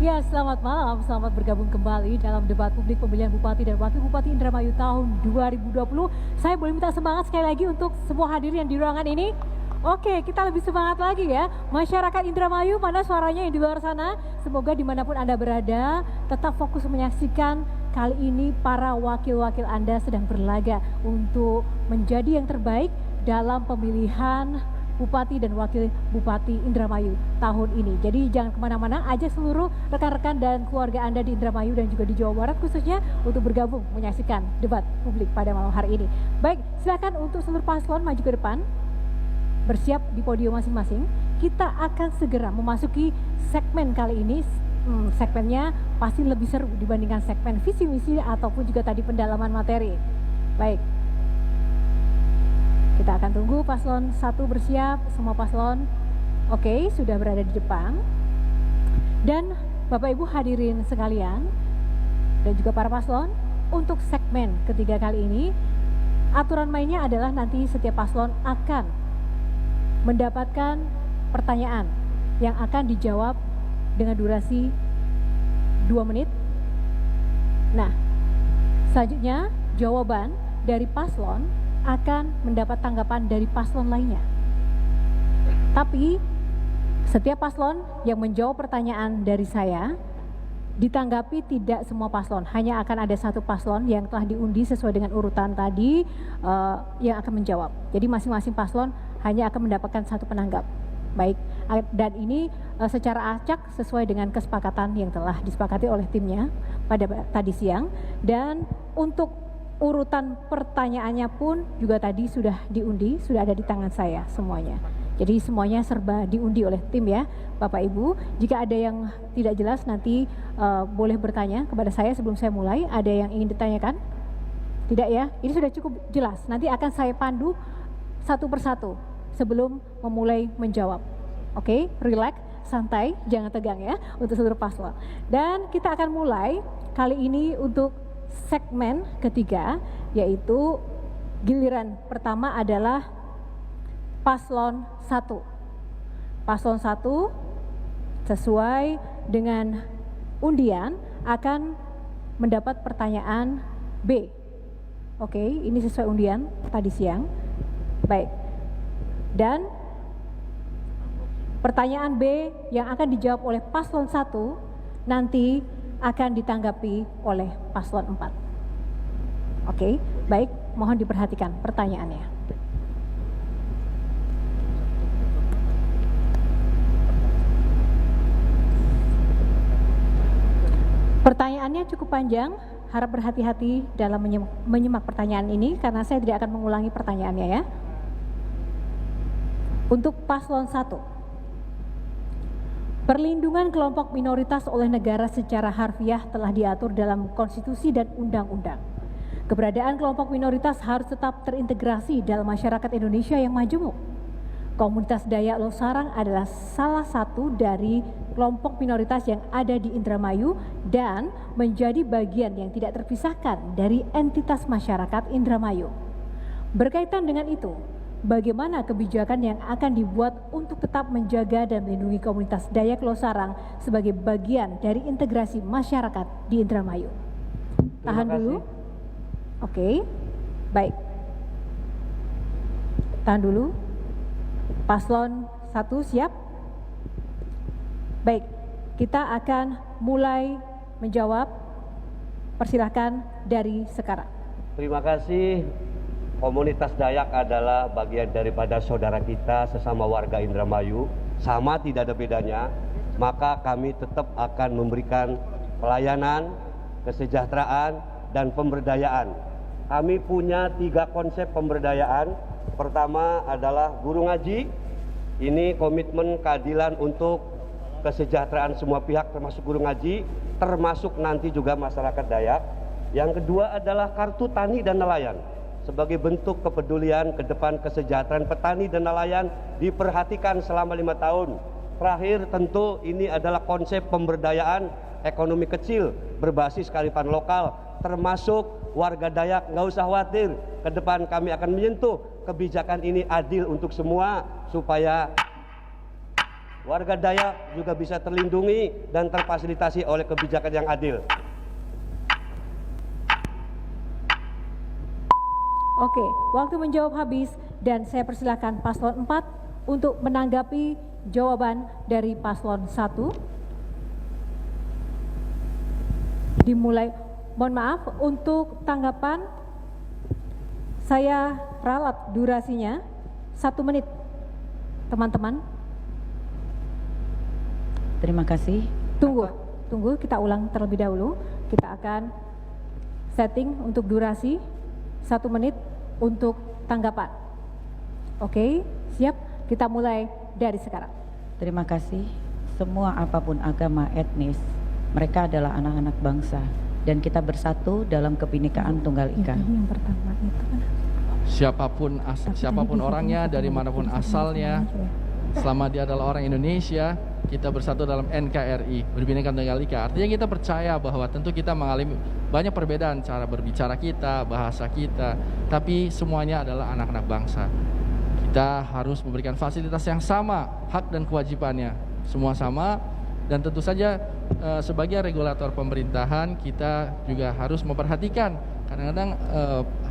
Ya, selamat malam, selamat bergabung kembali dalam debat publik pemilihan Bupati dan Wakil Bupati Indramayu tahun 2020. Saya boleh minta semangat sekali lagi untuk semua hadirin yang di ruangan ini. Oke, kita lebih semangat lagi ya. Masyarakat Indramayu, mana suaranya yang di luar sana? Semoga dimanapun Anda berada, tetap fokus menyaksikan. Kali ini para wakil-wakil Anda sedang berlaga untuk menjadi yang terbaik dalam pemilihan Bupati dan Wakil Bupati Indramayu tahun ini. Jadi jangan kemana-mana, ajak seluruh rekan-rekan dan keluarga Anda di Indramayu dan juga di Jawa Barat khususnya untuk bergabung menyaksikan debat publik pada malam hari ini. Baik, silakan untuk seluruh paslon maju ke depan, bersiap di podium masing-masing. Kita akan segera memasuki segmen kali ini. Segmennya pasti lebih seru dibandingkan segmen visi misi ataupun juga tadi pendalaman materi. Baik. Kita akan tunggu paslon 1 bersiap, semua paslon oke, sudah berada di depan. Dan Bapak Ibu hadirin sekalian dan juga para paslon, untuk segmen ketiga kali ini aturan mainnya adalah nanti setiap paslon akan mendapatkan pertanyaan yang akan dijawab dengan durasi 2 menit. Nah, selanjutnya jawaban dari paslon akan mendapat tanggapan dari paslon lainnya. Tapi setiap paslon yang menjawab pertanyaan dari saya ditanggapi tidak semua paslon, hanya akan ada satu paslon yang telah diundi sesuai dengan urutan tadi yang akan menjawab. Jadi masing-masing paslon hanya akan mendapatkan satu penanggap. Baik, dan ini secara acak sesuai dengan kesepakatan yang telah disepakati oleh timnya pada tadi siang. Dan untuk urutan pertanyaannya pun juga tadi sudah diundi, sudah ada di tangan saya semuanya. Jadi semuanya serba diundi oleh tim ya, Bapak Ibu. Jika ada yang tidak jelas nanti boleh bertanya kepada saya sebelum saya mulai. Ada yang ingin ditanyakan? Tidak ya? Ini sudah cukup jelas. Nanti akan saya pandu satu persatu sebelum memulai menjawab. Oke, relax, santai, jangan tegang ya untuk seluruh paslon. Dan kita akan mulai kali ini untuk segmen ketiga, yaitu giliran pertama adalah paslon 1. Paslon 1 sesuai dengan undian akan mendapat pertanyaan B. Oke, ini sesuai undian tadi siang. Baik. Dan pertanyaan B yang akan dijawab oleh paslon 1 nanti akan ditanggapi oleh paslon 4. Oke, baik, mohon diperhatikan pertanyaannya. Pertanyaannya cukup panjang, harap berhati-hati dalam menyimak pertanyaan ini karena saya tidak akan mengulangi pertanyaannya ya. Untuk paslon 1. Perlindungan kelompok minoritas oleh negara secara harfiah telah diatur dalam konstitusi dan undang-undang. Keberadaan kelompok minoritas harus tetap terintegrasi dalam masyarakat Indonesia yang majemuk. Komunitas Dayak Losarang adalah salah satu dari kelompok minoritas yang ada di Indramayu dan menjadi bagian yang tidak terpisahkan dari entitas masyarakat Indramayu. Berkaitan dengan itu, bagaimana kebijakan yang akan dibuat untuk tetap menjaga dan melindungi komunitas Dayak Losarang sebagai bagian dari integrasi masyarakat di Indramayu? Tahan dulu. Oke, baik. Tahan dulu. Paslon 1 siap? Baik, kita akan mulai menjawab. Persilahkan dari sekarang. Terima kasih. Komunitas Dayak adalah bagian daripada saudara kita sesama warga Indramayu, sama tidak ada bedanya. Maka kami tetap akan memberikan pelayanan, kesejahteraan, dan pemberdayaan. Kami punya 3 konsep pemberdayaan. Pertama adalah guru ngaji. Ini komitmen keadilan untuk kesejahteraan semua pihak termasuk guru ngaji, termasuk nanti juga masyarakat Dayak. Yang kedua adalah kartu tani dan nelayan. Sebagai bentuk kepedulian ke depan kesejahteraan petani dan nelayan diperhatikan selama 5 tahun. Terakhir tentu ini adalah konsep pemberdayaan ekonomi kecil berbasis kearifan lokal, termasuk warga Dayak. Nggak usah khawatir, ke depan kami akan menyentuh kebijakan ini adil untuk semua supaya warga Dayak juga bisa terlindungi dan terfasilitasi oleh kebijakan yang adil. Oke, waktu menjawab habis dan saya persilahkan paslon 4 untuk menanggapi jawaban dari paslon 1. Dimulai, mohon maaf untuk tanggapan saya ralat durasinya 1 menit, teman-teman. Terima kasih. Tunggu, kita ulang terlebih dahulu. Kita akan setting untuk durasi 1 menit untuk tanggapan. Oke, siap? Kita mulai dari sekarang. Terima kasih. Semua apapun agama, etnis, mereka adalah anak-anak bangsa dan kita bersatu dalam kebinekaan Tunggal Ika. Yang pertama itu kan. Siapapun orangnya, dari manapun asalnya, selama dia adalah orang Indonesia, kita bersatu dalam NKRI, Bhinneka Tunggal Ika. Artinya kita percaya bahwa tentu kita mengalami banyak perbedaan cara berbicara kita, bahasa kita, tapi semuanya adalah anak-anak bangsa. Kita harus memberikan fasilitas yang sama, hak dan kewajibannya semua sama, dan tentu saja sebagai regulator pemerintahan kita juga harus memperhatikan kadang-kadang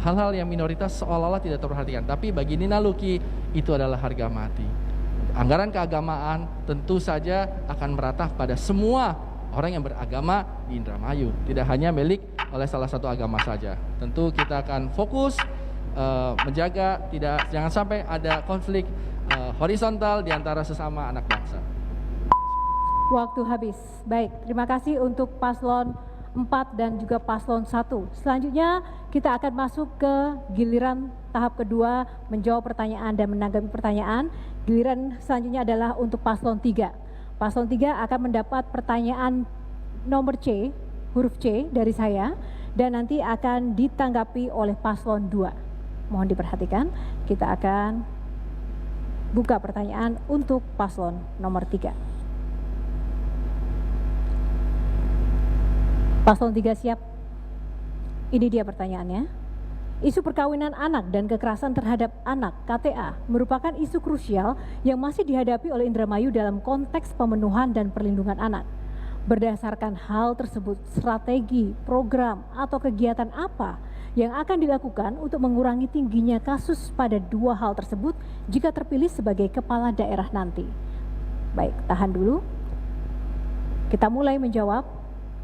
hal-hal yang minoritas seolah-olah tidak terperhatikan, tapi bagi Nina Luki itu adalah harga mati. Anggaran keagamaan tentu saja akan merata pada semua orang yang beragama di Indramayu, tidak hanya milik oleh salah satu agama saja. Tentu kita akan fokus menjaga jangan sampai ada konflik horizontal di antara sesama anak bangsa. Waktu habis. Baik, terima kasih untuk paslon 4 dan juga paslon 1. Selanjutnya kita akan masuk ke giliran tahap kedua, menjawab pertanyaan dan menanggapi pertanyaan. Giliran selanjutnya adalah untuk paslon 3. Paslon 3 akan mendapat pertanyaan nomor C, huruf C dari saya, dan nanti akan ditanggapi oleh paslon 2. Mohon diperhatikan, kita akan buka pertanyaan untuk paslon nomor 3. Paslon 3 siap? Ini dia pertanyaannya. Isu perkawinan anak dan kekerasan terhadap anak (KTA) merupakan isu krusial yang masih dihadapi oleh Indramayu dalam konteks pemenuhan dan perlindungan anak. Berdasarkan hal tersebut, strategi, program, atau kegiatan apa yang akan dilakukan untuk mengurangi tingginya kasus pada 2 hal tersebut jika terpilih sebagai kepala daerah nanti? Baik, tahan dulu. Kita mulai menjawab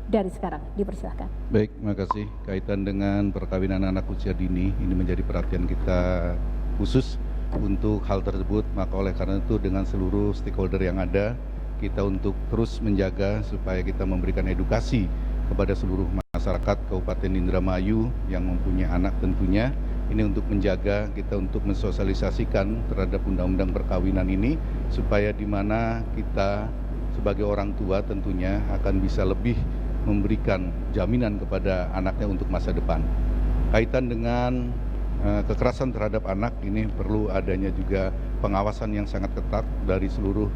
dari sekarang, dipersilahkan. Baik, terima kasih. Kaitan dengan perkawinan anak usia dini, ini menjadi perhatian kita khusus untuk hal tersebut. Maka oleh karena itu dengan seluruh stakeholder yang ada, kita untuk terus menjaga supaya kita memberikan edukasi kepada seluruh masyarakat Kabupaten Indramayu yang mempunyai anak tentunya. Ini untuk menjaga, kita untuk mensosialisasikan terhadap undang-undang perkawinan ini, supaya di mana kita sebagai orang tua tentunya akan bisa lebih memberikan jaminan kepada anaknya untuk masa depan. Kaitan dengan kekerasan terhadap anak, ini perlu adanya juga pengawasan yang sangat ketat dari seluruh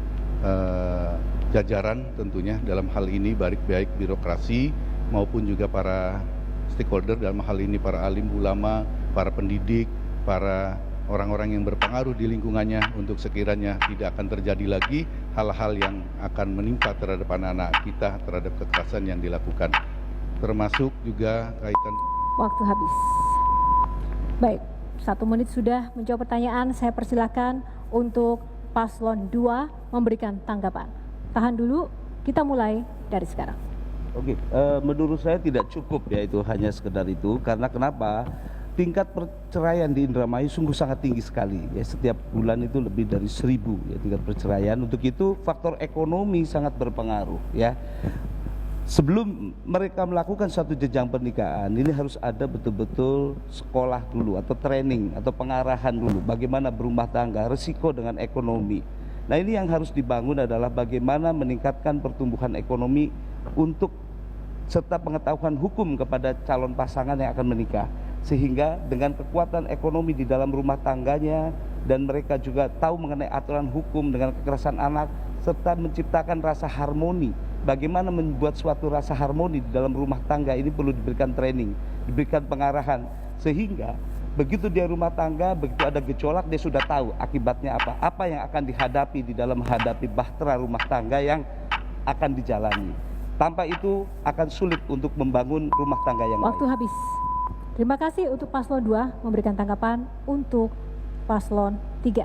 jajaran tentunya dalam hal ini, baik birokrasi maupun juga para stakeholder, dalam hal ini para alim ulama, para pendidik, para orang-orang yang berpengaruh di lingkungannya, untuk sekiranya tidak akan terjadi lagi hal-hal yang akan menimpa terhadap anak-anak kita terhadap kekerasan yang dilakukan, termasuk juga kaitan. Waktu habis. Baik, 1 menit sudah menjawab pertanyaan. Saya persilahkan untuk paslon 2 memberikan tanggapan. Tahan dulu, kita mulai dari sekarang. Oke, menurut saya tidak cukup ya itu hanya sekedar itu, karena kenapa? Tingkat perceraian di Indramayu sungguh sangat tinggi sekali ya, setiap bulan itu lebih dari 1000 ya tingkat perceraian. Untuk itu faktor ekonomi sangat berpengaruh ya. Sebelum mereka melakukan suatu jenjang pernikahan, ini harus ada betul-betul sekolah dulu atau training atau pengarahan dulu bagaimana berumah tangga, risiko dengan ekonomi. Nah, ini yang harus dibangun adalah bagaimana meningkatkan pertumbuhan ekonomi untuk serta pengetahuan hukum kepada calon pasangan yang akan menikah, sehingga dengan kekuatan ekonomi di dalam rumah tangganya dan mereka juga tahu mengenai aturan hukum dengan kekerasan anak, serta menciptakan rasa harmoni. Bagaimana membuat suatu rasa harmoni di dalam rumah tangga ini perlu diberikan training, diberikan pengarahan, sehingga Begitu dia rumah tangga, begitu ada gejolak, dia sudah tahu akibatnya apa yang akan dihadapi di dalam menghadapi bahtera rumah tangga yang akan dijalani. Tanpa itu akan sulit untuk membangun rumah tangga yang Waktu baik. habis. Terima kasih untuk paslon 2 memberikan tanggapan untuk paslon 3.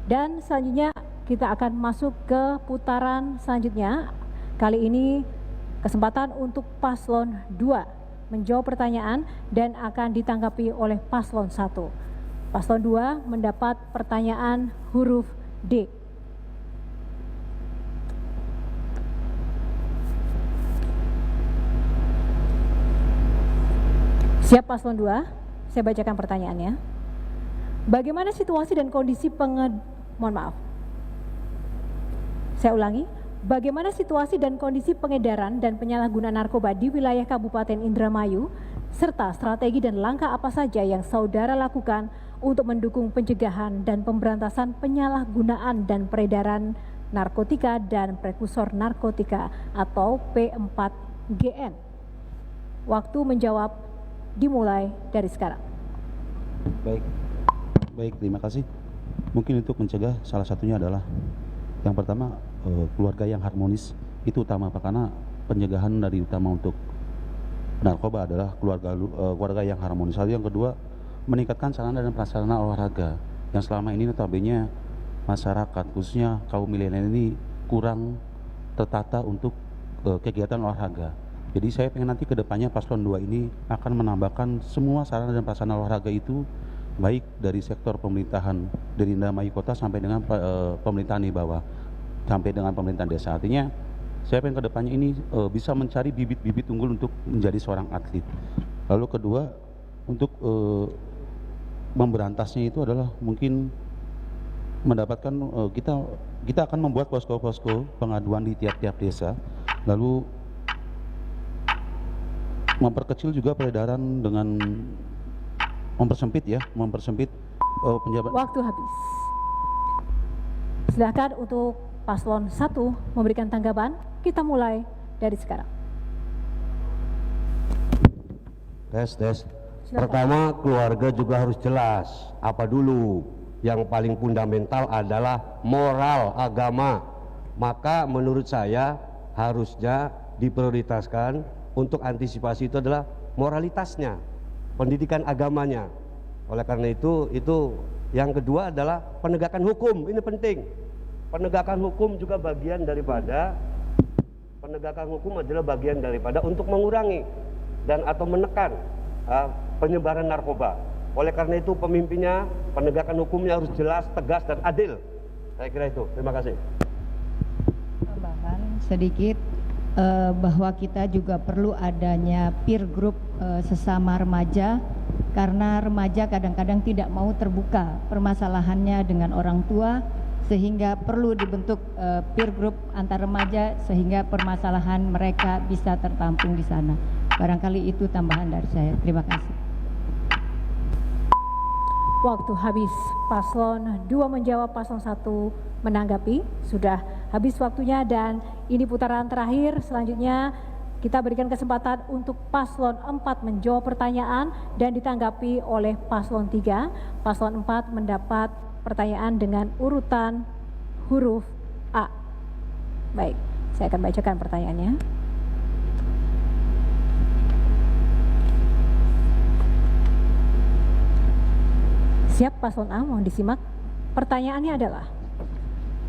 Dan selanjutnya kita akan masuk ke putaran selanjutnya. Kali ini kesempatan untuk paslon 2 menjawab pertanyaan dan akan ditanggapi oleh paslon 1. Paslon 2 mendapat pertanyaan huruf D. Siap paslon 2? Saya bacakan pertanyaannya. Bagaimana situasi dan kondisi Saya ulangi. Bagaimana situasi dan kondisi pengedaran dan penyalahgunaan narkoba di wilayah Kabupaten Indramayu, serta strategi dan langkah apa saja yang saudara lakukan untuk mendukung pencegahan dan pemberantasan penyalahgunaan dan peredaran narkotika dan prekursor narkotika atau P4GN? Waktu menjawab dimulai dari sekarang. Baik, terima kasih. Mungkin untuk mencegah salah satunya adalah yang pertama, keluarga yang harmonis itu utama, Pak, karena pencegahan dari utama untuk narkoba adalah keluarga yang harmonis. Lalu yang kedua, meningkatkan sarana dan prasarana olahraga yang selama ini notabene masyarakat khususnya kaum milenial ini kurang tertata untuk kegiatan olahraga. Jadi saya pengen nanti ke depannya paslon 2 ini akan menambahkan semua sarana dan prasarana olahraga itu, baik dari sektor pemerintahan dari Indramayu Kota sampai dengan pemerintahan di bawah, sampai dengan pemerintahan desa. Artinya saya pengen ke depannya ini bisa mencari bibit-bibit unggul untuk menjadi seorang atlet. Lalu kedua, untuk memberantasnya itu adalah mungkin mendapatkan kita akan membuat posko-posko pengaduan di tiap-tiap desa, lalu memperkecil juga peredaran dengan mempersempit penjabat. Waktu habis. Silakan untuk paslon 1 memberikan tanggapan. Kita mulai dari sekarang. Tes. Silakan. Pertama, keluarga juga harus jelas. Apa dulu? Yang paling fundamental adalah moral agama. Maka menurut saya harusnya diprioritaskan untuk antisipasi itu adalah moralitasnya, pendidikan agamanya. Oleh karena itu yang kedua adalah penegakan hukum. Ini penting. Penegakan hukum juga bagian daripada untuk mengurangi dan atau menekan penyebaran narkoba. Oleh karena itu pemimpinnya, penegakan hukumnya harus jelas, tegas dan adil. Saya kira itu. Terima kasih. Tambahan sedikit bahwa kita juga perlu adanya peer group sesama remaja, karena remaja kadang-kadang tidak mau terbuka permasalahannya dengan orang tua, sehingga perlu dibentuk peer group antar remaja sehingga permasalahan mereka bisa tertampung di sana. Barangkali itu tambahan dari saya. Terima kasih. Waktu habis. Paslon 2 menjawab, paslon 1 menanggapi. Sudah habis waktunya dan ini putaran terakhir. Selanjutnya kita berikan kesempatan untuk paslon 4 menjawab pertanyaan dan ditanggapi oleh paslon 3. Paslon 4 mendapat pertanyaan dengan urutan huruf A. Baik, saya akan bacakan pertanyaannya. Siap paslon A, mohon disimak. Pertanyaannya adalah,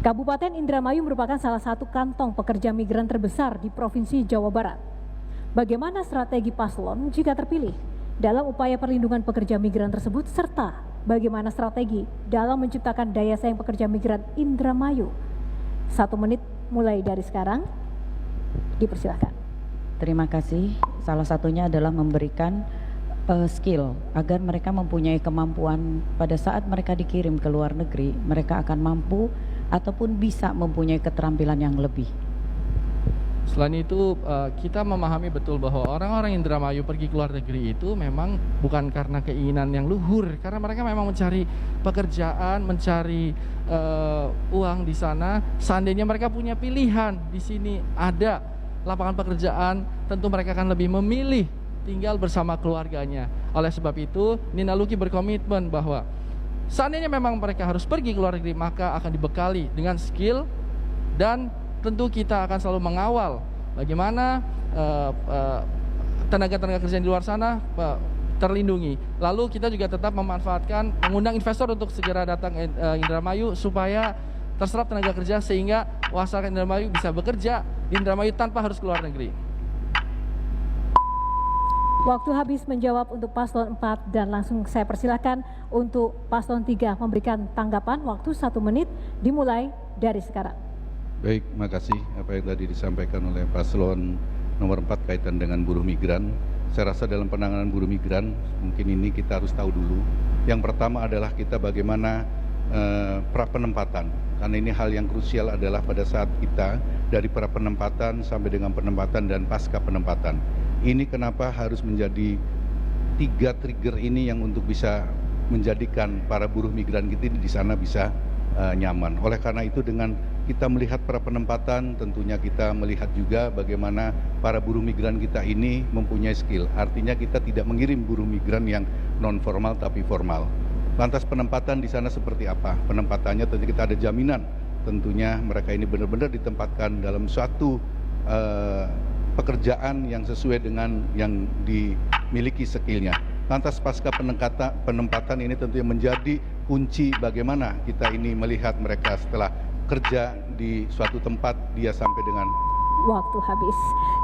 Kabupaten Indramayu merupakan salah satu kantong pekerja migran terbesar di Provinsi Jawa Barat. Bagaimana strategi paslon jika terpilih dalam upaya perlindungan pekerja migran tersebut, serta bagaimana strategi dalam menciptakan daya saing pekerja migran Indramayu? 1 menit mulai dari sekarang, dipersilahkan. Terima kasih. Salah satunya adalah memberikan skill agar mereka mempunyai kemampuan pada saat mereka dikirim ke luar negeri, mereka akan mampu ataupun bisa mempunyai keterampilan yang lebih. Selain itu kita memahami betul bahwa orang-orang Indramayu pergi ke luar negeri itu memang bukan karena keinginan yang luhur, karena mereka memang mencari pekerjaan, mencari uang di sana. Seandainya mereka punya pilihan di sini ada lapangan pekerjaan, tentu mereka akan lebih memilih tinggal bersama keluarganya. Oleh sebab itu, Nina Luki berkomitmen bahwa seandainya memang mereka harus pergi ke luar negeri, maka akan dibekali dengan skill, dan tentu kita akan selalu mengawal bagaimana tenaga-tenaga kerja di luar sana terlindungi. Lalu kita juga tetap memanfaatkan, mengundang investor untuk segera datang Indramayu supaya terserap tenaga kerja sehingga masyarakat Indramayu bisa bekerja di Indramayu tanpa harus keluar negeri. Waktu habis menjawab untuk paslon 4 dan langsung saya persilahkan untuk paslon 3 memberikan tanggapan. Waktu 1 menit dimulai dari sekarang. Baik, makasih apa yang tadi disampaikan oleh paslon nomor 4 kaitan dengan buruh migran. Saya rasa dalam penanganan buruh migran, mungkin ini kita harus tahu dulu. Yang pertama adalah kita bagaimana pra-penempatan. Karena ini hal yang krusial adalah pada saat kita dari pra-penempatan sampai dengan penempatan dan pasca penempatan. Ini kenapa harus menjadi 3 trigger ini yang untuk bisa menjadikan para buruh migran kita di sana bisa nyaman. Oleh karena itu dengan kita melihat para penempatan, tentunya kita melihat juga bagaimana para buruh migran kita ini mempunyai skill. Artinya kita tidak mengirim buruh migran yang non formal tapi formal. Lantas penempatan di sana seperti apa? Penempatannya tentu kita ada jaminan. Tentunya mereka ini benar-benar ditempatkan dalam suatu pekerjaan yang sesuai dengan yang dimiliki skillnya. Lantas pasca penempatan ini tentunya menjadi kunci bagaimana kita ini melihat mereka setelah kerja di suatu tempat dia sampai dengan Waktu habis.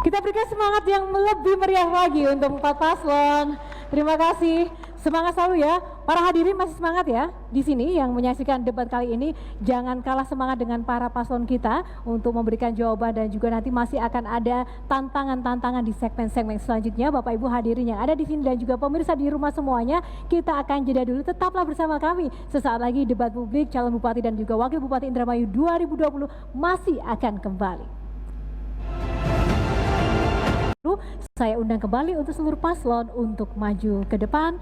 Kita berikan semangat yang lebih meriah lagi untuk 4 paslon. Terima kasih. Semangat selalu ya. Para hadirin masih semangat ya di sini yang menyaksikan debat kali ini. Jangan kalah semangat dengan para paslon kita untuk memberikan jawaban, dan juga nanti masih akan ada tantangan-tantangan di segmen-segmen selanjutnya. Bapak Ibu hadirin yang ada di sini dan juga pemirsa di rumah semuanya, kita akan jeda dulu. Tetaplah bersama kami. Sesaat lagi debat publik calon bupati dan juga wakil bupati Indramayu 2020 masih akan kembali. Saya undang kembali untuk seluruh paslon untuk maju ke depan.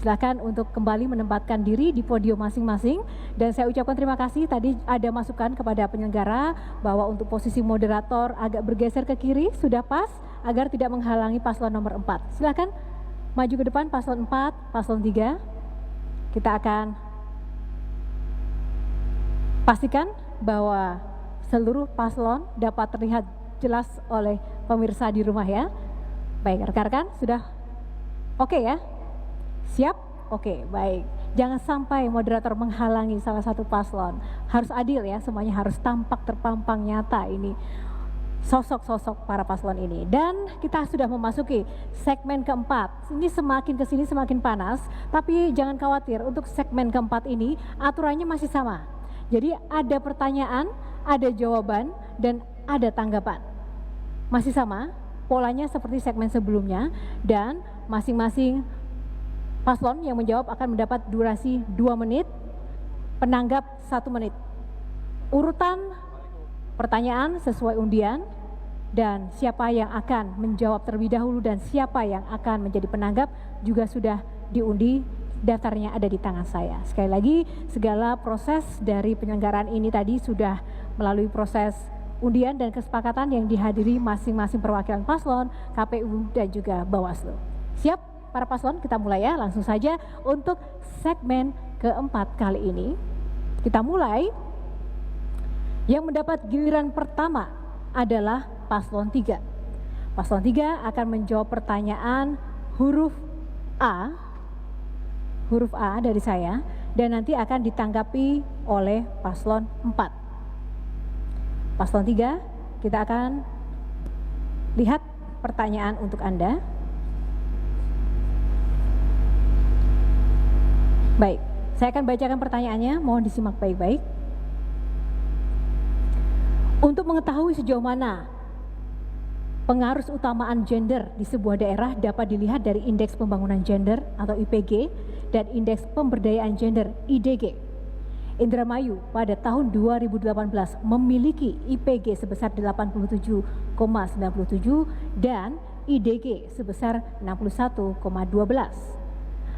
Silakan untuk kembali menempatkan diri di podium masing-masing. Dan saya ucapkan terima kasih, tadi ada masukan kepada penyelenggara bahwa untuk posisi moderator agak bergeser ke kiri, sudah pas agar tidak menghalangi paslon nomor 4. Silakan maju ke depan paslon 4, paslon 3. Kita akan pastikan bahwa seluruh paslon dapat terlihat jelas oleh pemirsa di rumah ya. Baik, rekan-rekan sudah oke ya? Siap? Oke, baik. Jangan sampai moderator menghalangi salah satu paslon. Harus adil ya, semuanya harus tampak terpampang nyata ini sosok-sosok para paslon ini. Dan kita sudah memasuki segmen keempat. Ini semakin kesini semakin panas, tapi jangan khawatir, untuk segmen keempat ini aturannya masih sama. Jadi ada pertanyaan, ada jawaban, dan ada tanggapan. Masih sama, polanya seperti segmen sebelumnya, dan masing-masing paslon yang menjawab akan mendapat durasi 2 menit, penanggap 1 menit. Urutan pertanyaan sesuai undian, dan siapa yang akan menjawab terlebih dahulu dan siapa yang akan menjadi penanggap juga sudah diundi, daftarnya ada di tangan saya. Sekali lagi, segala proses dari penyelenggaraan ini tadi sudah melalui proses undian dan kesepakatan yang dihadiri masing-masing perwakilan paslon, KPU dan juga Bawaslu. Siap para paslon, kita mulai ya, langsung saja untuk segmen keempat kali ini. Kita mulai. Yang mendapat giliran pertama adalah paslon 3. Paslon 3 akan menjawab pertanyaan huruf A dari saya, dan nanti akan ditanggapi oleh paslon 4. Paslon 3, kita akan lihat pertanyaan untuk Anda. Baik, saya akan bacakan pertanyaannya, mohon disimak baik-baik. Untuk mengetahui sejauh mana pengaruh utamaan gender di sebuah daerah dapat dilihat dari Indeks Pembangunan Gender atau IPG dan Indeks Pemberdayaan Gender IDG. Indramayu pada tahun 2018 memiliki IPG sebesar 87,97 dan IDG sebesar 61,12.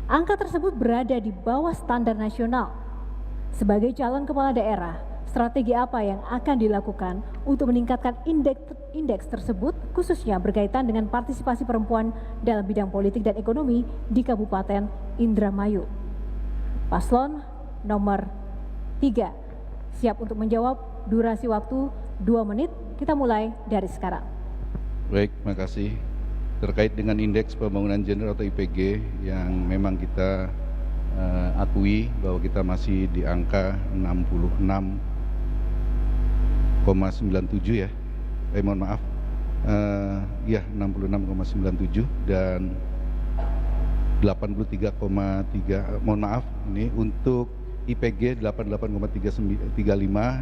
Angka tersebut berada di bawah standar nasional. Sebagai calon kepala daerah, strategi apa yang akan dilakukan untuk meningkatkan indeks tersebut, khususnya berkaitan dengan partisipasi perempuan dalam bidang politik dan ekonomi di Kabupaten Indramayu. Paslon nomor 3 siap untuk menjawab, durasi waktu 2 menit, kita mulai dari sekarang. Baik, terima kasih. Terkait dengan indeks pembangunan gender atau IPG yang memang kita akui bahwa kita masih di angka 66,97 ya. Mohon maaf. Ya, 66,97 dan 83,3, mohon maaf, ini untuk IPG 88,35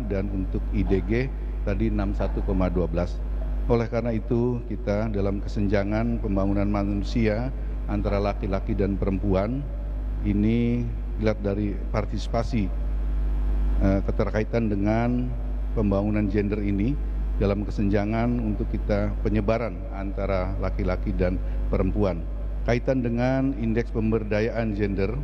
dan untuk IDG tadi 61,12. Oleh karena itu kita dalam kesenjangan pembangunan manusia antara laki-laki dan perempuan ini dilihat dari partisipasi keterkaitan dengan pembangunan gender ini dalam kesenjangan untuk kita penyebaran antara laki-laki dan perempuan. Kaitan dengan indeks pemberdayaan gender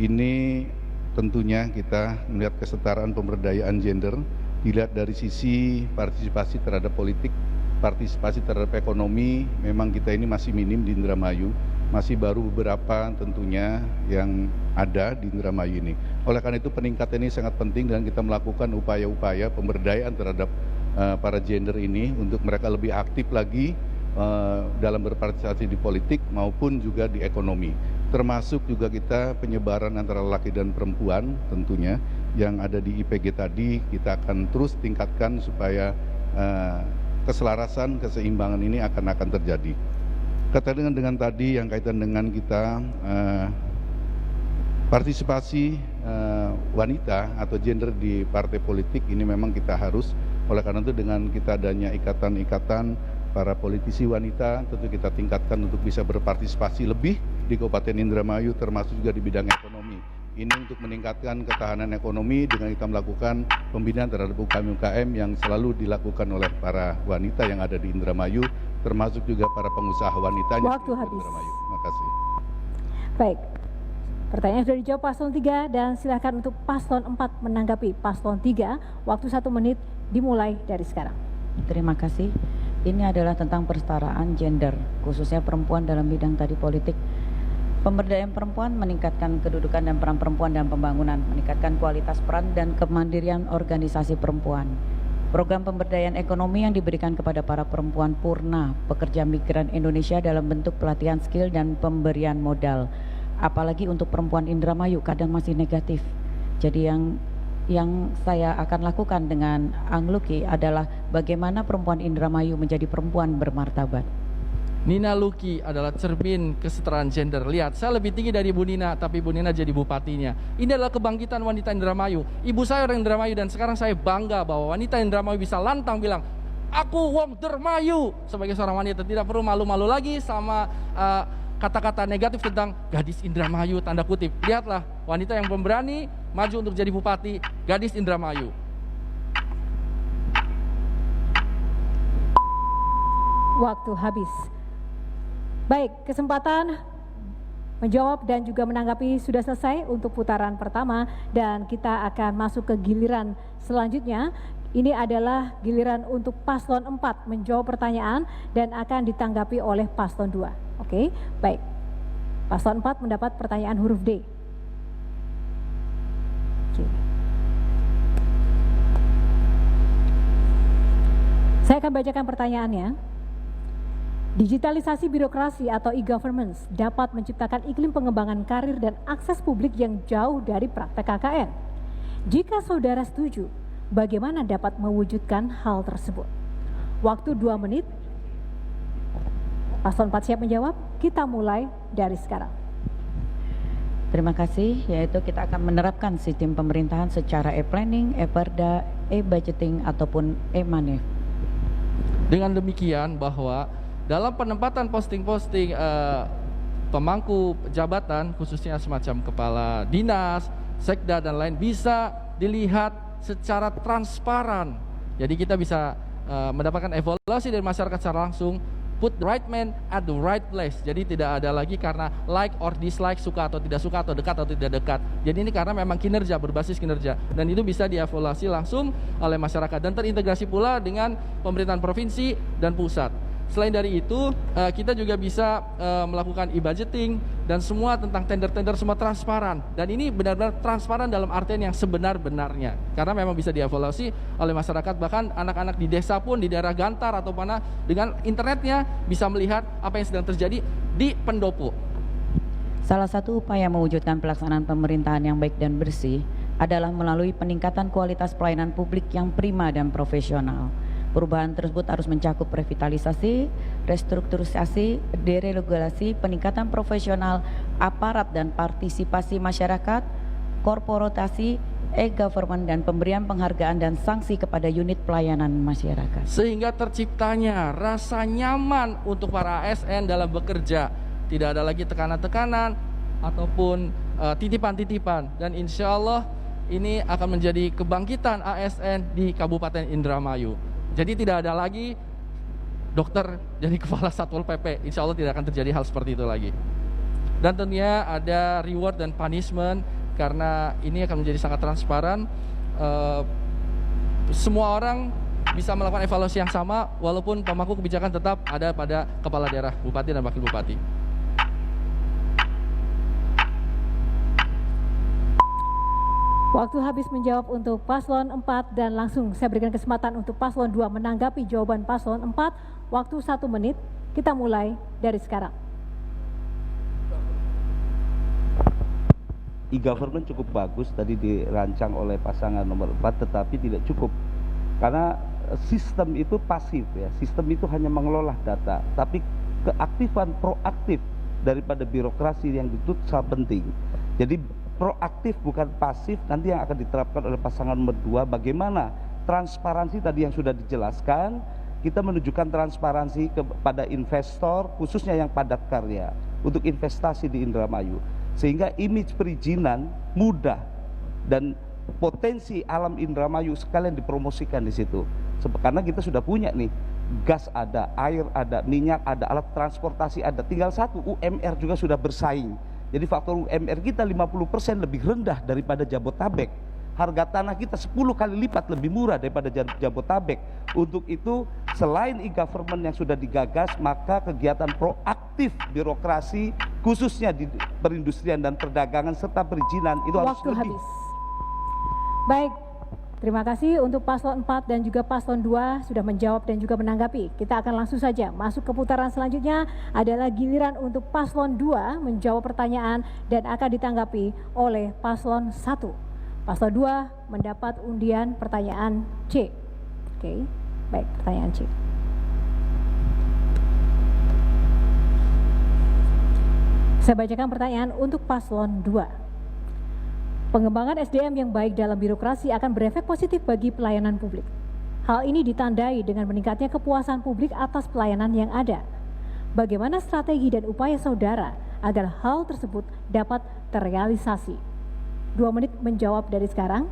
ini tentunya kita melihat kesetaraan pemberdayaan gender dilihat dari sisi partisipasi terhadap politik, partisipasi terhadap ekonomi. Memang kita ini masih minim di Indramayu, masih baru beberapa tentunya yang ada di Indramayu ini. Oleh karena itu peningkatan ini sangat penting dan kita melakukan upaya-upaya pemberdayaan terhadap para gender ini untuk mereka lebih aktif lagi dalam berpartisipasi di politik maupun juga di ekonomi. Termasuk juga kita penyebaran antara laki dan perempuan tentunya yang ada di IPG tadi kita akan terus tingkatkan supaya keselarasan, keseimbangan ini akan terjadi. Kaitan dengan tadi yang kaitan dengan kita partisipasi wanita atau gender di partai politik ini memang kita harus, oleh karena itu dengan kita adanya ikatan-ikatan para politisi wanita tentu kita tingkatkan untuk bisa berpartisipasi lebih di Kabupaten Indramayu termasuk juga di bidang ekonomi. Ini untuk meningkatkan ketahanan ekonomi dengan kita melakukan pembinaan terhadap UKM-UKM yang selalu dilakukan oleh para wanita yang ada di Indramayu termasuk juga para pengusaha wanitanya. Waktu habis. Indramayu. Terima kasih. Baik, pertanyaan sudah dijawab paslon 3 dan silakan untuk paslon 4 menanggapi paslon 3. Waktu 1 menit dimulai dari sekarang. Terima kasih. Ini adalah tentang persetaraan gender, khususnya perempuan dalam bidang tadi politik. Pemberdayaan perempuan meningkatkan kedudukan dan peran perempuan dalam pembangunan, meningkatkan kualitas peran dan kemandirian organisasi perempuan. Program pemberdayaan ekonomi yang diberikan kepada para perempuan purna pekerja migran Indonesia dalam bentuk pelatihan skill dan pemberian modal. Apalagi untuk perempuan Indramayu kadang masih negatif. Jadi yang saya akan lakukan dengan Angluki adalah bagaimana perempuan Indramayu menjadi perempuan bermartabat. Nina Luki adalah cermin kesetaraan gender. Lihat, saya lebih tinggi dari Bu Nina, tapi Bu Nina jadi bupatinya. Ini adalah kebangkitan wanita Indramayu. Ibu saya orang Indramayu dan sekarang saya bangga bahwa wanita Indramayu bisa lantang bilang, aku wong Dermayu. Sebagai seorang wanita tidak perlu malu-malu lagi sama kata-kata negatif tentang gadis Indramayu, tanda kutip. Lihatlah, wanita yang pemberani maju untuk jadi bupati, gadis Indramayu. Waktu habis. Baik, kesempatan menjawab dan juga menanggapi sudah selesai untuk putaran pertama dan kita akan masuk ke giliran selanjutnya. Ini adalah giliran untuk paslon 4 menjawab pertanyaan dan akan ditanggapi oleh paslon 2. Oke, baik. Paslon 4 mendapat pertanyaan huruf D. Oke. Saya akan bacakan pertanyaannya. Digitalisasi birokrasi atau e-governance dapat menciptakan iklim pengembangan karir dan akses publik yang jauh dari praktek KKN. Jika saudara setuju, bagaimana dapat mewujudkan hal tersebut? Waktu 2 menit. Paslon 4 siap menjawab? Kita mulai dari sekarang. Terima kasih, yaitu kita akan menerapkan sistem pemerintahan secara e-planning, e-perda, e-budgeting ataupun e-manif. Dengan demikian bahwa dalam penempatan posting-posting pemangku jabatan, khususnya semacam kepala dinas, sekda dan lain, bisa dilihat secara transparan. Jadi kita bisa mendapatkan evaluasi dari masyarakat secara langsung put the right man at the right place. Jadi tidak ada lagi karena like or dislike, suka atau tidak suka, atau dekat atau tidak dekat. Jadi ini karena memang kinerja, berbasis kinerja, dan itu bisa dievaluasi langsung oleh masyarakat dan terintegrasi pula dengan pemerintahan provinsi dan pusat. Selain dari itu, kita juga bisa melakukan e-budgeting dan semua tentang tender-tender semua transparan. Dan ini benar-benar transparan dalam artian yang sebenar-benarnya. Karena memang bisa dievaluasi oleh masyarakat, bahkan anak-anak di desa pun, di daerah Gantar atau mana, dengan internetnya bisa melihat apa yang sedang terjadi di pendopo. Salah satu upaya mewujudkan pelaksanaan pemerintahan yang baik dan bersih adalah melalui peningkatan kualitas pelayanan publik yang prima dan profesional. Perubahan tersebut harus mencakup revitalisasi, restrukturisasi, deregulasi, peningkatan profesional aparat dan partisipasi masyarakat, korporatasi, e-government, dan pemberian penghargaan dan sanksi kepada unit pelayanan masyarakat. Sehingga terciptanya rasa nyaman untuk para ASN dalam bekerja. Tidak ada lagi tekanan-tekanan ataupun titipan-titipan. Dan insya Allah ini akan menjadi kebangkitan ASN di Kabupaten Indramayu. Jadi tidak ada lagi dokter jadi kepala Satpol PP. Insya Allah tidak akan terjadi hal seperti itu lagi. Dan tentunya ada reward dan punishment, karena ini akan menjadi sangat transparan. Semua orang bisa melakukan evaluasi yang sama, walaupun pemangku kebijakan tetap ada pada kepala daerah, bupati dan wakil bupati. Waktu habis menjawab untuk paslon 4 dan langsung saya berikan kesempatan untuk paslon 2 menanggapi jawaban paslon 4. Waktu 1 menit, kita mulai dari sekarang. E-government cukup bagus tadi dirancang oleh pasangan nomor 4, tetapi tidak cukup. Karena sistem itu pasif ya, sistem itu hanya mengelola data, tapi keaktifan proaktif daripada birokrasi yang dituntut sangat penting. Jadi proaktif bukan pasif, nanti yang akan diterapkan oleh pasangan nomor 2, bagaimana transparansi tadi yang sudah dijelaskan, kita menunjukkan transparansi kepada investor, khususnya yang padat karya, untuk investasi di Indramayu, sehingga image perizinan mudah dan potensi alam Indramayu sekalian dipromosikan di situ. Karena kita sudah punya nih, gas ada, air ada, minyak ada, alat transportasi ada, tinggal satu, UMR juga sudah bersaing. Jadi faktor UMR kita 50% lebih rendah daripada Jabotabek. Harga tanah kita 10 kali lipat lebih murah daripada Jabotabek. Untuk itu, selain e-government yang sudah digagas, maka kegiatan proaktif birokrasi khususnya di perindustrian dan perdagangan serta perizinan itu harus Waktu lebih. habis. Baik, terima kasih untuk paslon 4 dan juga paslon 2 sudah menjawab dan juga menanggapi. Kita akan langsung saja masuk ke putaran selanjutnya, adalah giliran untuk paslon 2 menjawab pertanyaan dan akan ditanggapi oleh paslon 1. Paslon 2 mendapat undian pertanyaan C. Oke, baik, pertanyaan C. Saya bacakan pertanyaan untuk paslon 2. Pengembangan SDM yang baik dalam birokrasi akan berefek positif bagi pelayanan publik. Hal ini ditandai dengan meningkatnya kepuasan publik atas pelayanan yang ada. Bagaimana strategi dan upaya saudara agar hal tersebut dapat terrealisasi? 2 menit menjawab dari sekarang.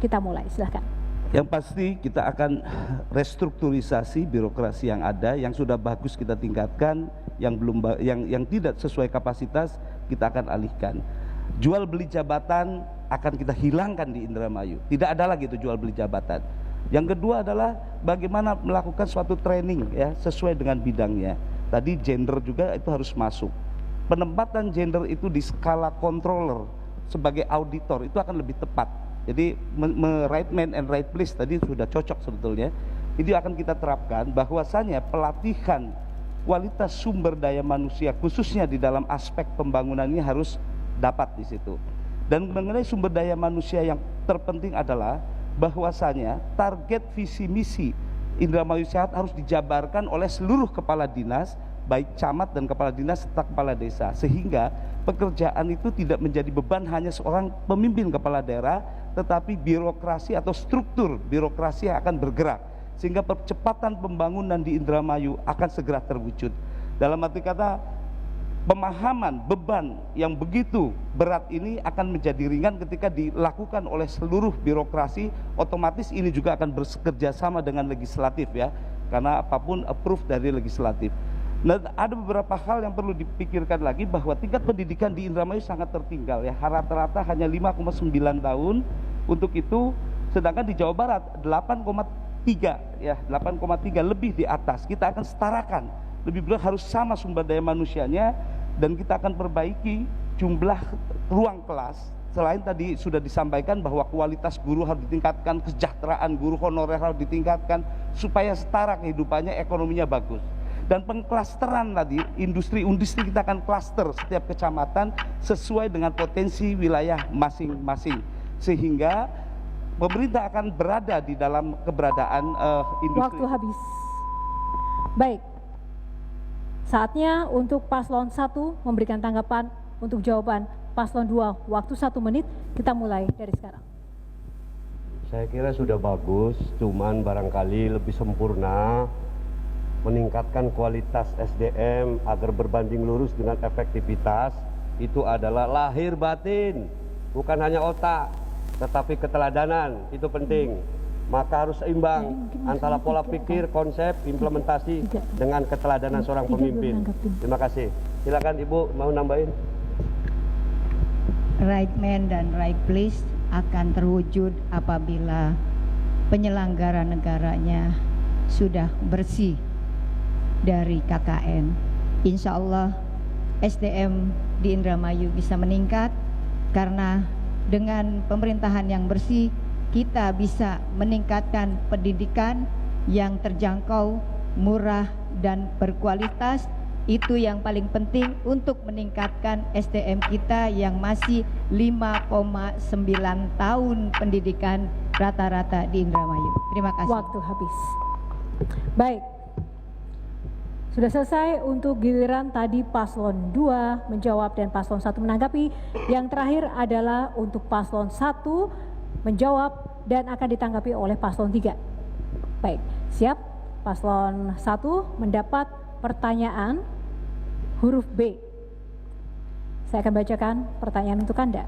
Kita mulai, silahkan. Yang pasti kita akan restrukturisasi birokrasi yang ada, yang sudah bagus kita tingkatkan, yang tidak sesuai kapasitas kita akan alihkan. Jual beli jabatan akan kita hilangkan di Indramayu. Tidak ada lagi itu jual beli jabatan. Yang kedua adalah bagaimana melakukan suatu training ya sesuai dengan bidangnya. Tadi gender juga itu harus masuk. Penempatan gender itu di skala controller sebagai auditor itu akan lebih tepat. Jadi right man and right place tadi sudah cocok sebetulnya. Itu akan kita terapkan, bahwasanya pelatihan kualitas sumber daya manusia khususnya di dalam aspek pembangunan ini harus dapat di situ. Dan mengenai sumber daya manusia yang terpenting adalah bahwasanya target visi misi Indramayu Sehat harus dijabarkan oleh seluruh kepala dinas, baik camat dan kepala dinas serta kepala desa, sehingga pekerjaan itu tidak menjadi beban hanya seorang pemimpin kepala daerah, tetapi birokrasi atau struktur birokrasi yang akan bergerak, sehingga percepatan pembangunan di Indramayu akan segera terwujud. Dalam arti kata, pemahaman beban yang begitu berat ini akan menjadi ringan ketika dilakukan oleh seluruh birokrasi. Otomatis ini juga akan bekerja sama dengan legislatif ya, karena apapun approve dari legislatif. Nah, ada beberapa hal yang perlu dipikirkan lagi bahwa tingkat pendidikan di Indramayu sangat tertinggal ya. Rata-rata hanya 5,9 tahun untuk itu, sedangkan di Jawa Barat 8,3 ya, 8,3 lebih di atas. Kita akan setarakan, lebih benar harus sama sumber daya manusianya, dan kita akan perbaiki jumlah ruang kelas. Selain tadi sudah disampaikan bahwa kualitas guru harus ditingkatkan, kesejahteraan guru honorer harus ditingkatkan supaya setara kehidupannya, ekonominya bagus. Dan pengklasteran tadi, industri kita akan klaster setiap kecamatan sesuai dengan potensi wilayah masing-masing, sehingga pemerintah akan berada di dalam keberadaan industri. Waktu habis. Baik, saatnya untuk paslon 1 memberikan tanggapan untuk jawaban paslon 2. Waktu 1 menit, kita mulai dari sekarang. Saya kira sudah bagus, cuman barangkali lebih sempurna meningkatkan kualitas SDM agar berbanding lurus dengan efektivitas. Itu adalah lahir batin, bukan hanya otak, tetapi keteladanan. Itu penting. Maka harus seimbang antara pola pikir, konsep, implementasi dengan keteladanan seorang pemimpin. Terima kasih. Silakan Ibu, mau nambahin. Right man dan right place akan terwujud apabila penyelenggara negaranya sudah bersih dari KKN. Insya Allah SDM di Indramayu bisa meningkat, karena dengan pemerintahan yang bersih kita bisa meningkatkan pendidikan yang terjangkau, murah, dan berkualitas. Itu yang paling penting untuk meningkatkan SDM kita yang masih 5,9 tahun pendidikan rata-rata di Indramayu. Terima kasih. Waktu habis. Baik, sudah selesai untuk giliran tadi paslon 2 menjawab dan paslon 1 menanggapi. Yang terakhir adalah untuk paslon 1 menjawab dan akan ditanggapi oleh paslon 3. Baik, siap? Paslon 1 mendapat pertanyaan huruf B. Saya akan bacakan pertanyaan untuk Anda.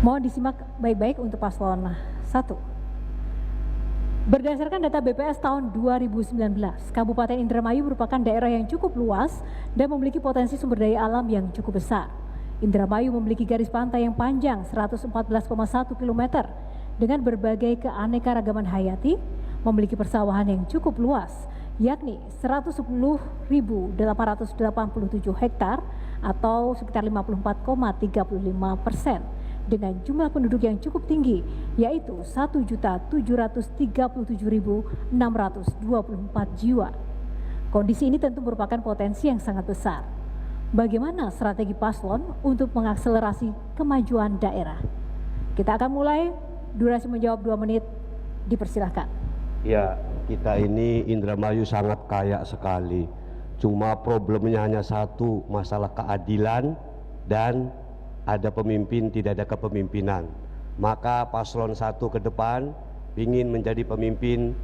Mohon disimak baik-baik untuk paslon 1. Berdasarkan data BPS tahun 2019, Kabupaten Indramayu merupakan daerah yang cukup luas dan memiliki potensi sumber daya alam yang cukup besar. Indramayu memiliki garis pantai yang panjang 114,1 km dengan berbagai keanekaragaman hayati, memiliki persawahan yang cukup luas, yakni 110.887 hektar atau sekitar 54,35%. Dengan jumlah penduduk yang cukup tinggi, yaitu 1.737.624 jiwa. Kondisi ini tentu merupakan potensi yang sangat besar. Bagaimana strategi paslon untuk mengakselerasi kemajuan daerah? Kita akan mulai, durasi menjawab 2 menit, dipersilahkan. Ya, kita ini Indramayu sangat kaya sekali. Cuma problemnya hanya satu, masalah keadilan dan ada pemimpin, tidak ada kepemimpinan. Maka paslon 1 ke depan ingin menjadi pemimpin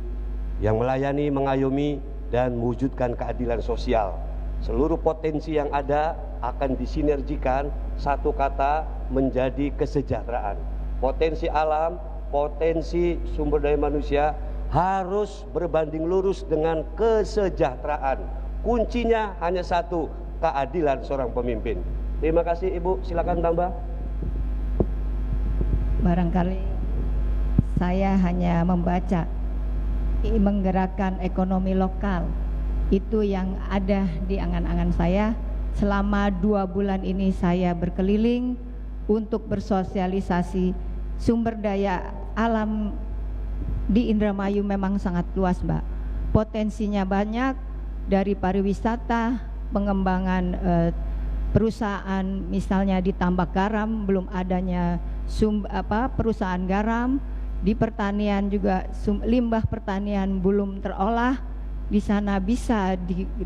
yang melayani, mengayomi, dan mewujudkan keadilan sosial. Seluruh potensi yang ada akan disinergikan, satu kata, menjadi kesejahteraan. Potensi alam, potensi sumber daya manusia harus berbanding lurus dengan kesejahteraan. Kuncinya hanya satu, keadilan seorang pemimpin. Terima kasih Ibu, silakan tambah. Barangkali saya hanya membaca menggerakkan ekonomi lokal. Itu yang ada di angan-angan saya. Selama 2 bulan ini saya berkeliling untuk bersosialisasi. Sumber daya alam di Indramayu memang sangat luas, Mbak. Potensinya banyak, dari pariwisata, pengembangan perusahaan, misalnya di tambak garam belum adanya perusahaan garam, di pertanian juga limbah pertanian belum terolah. Di sana bisa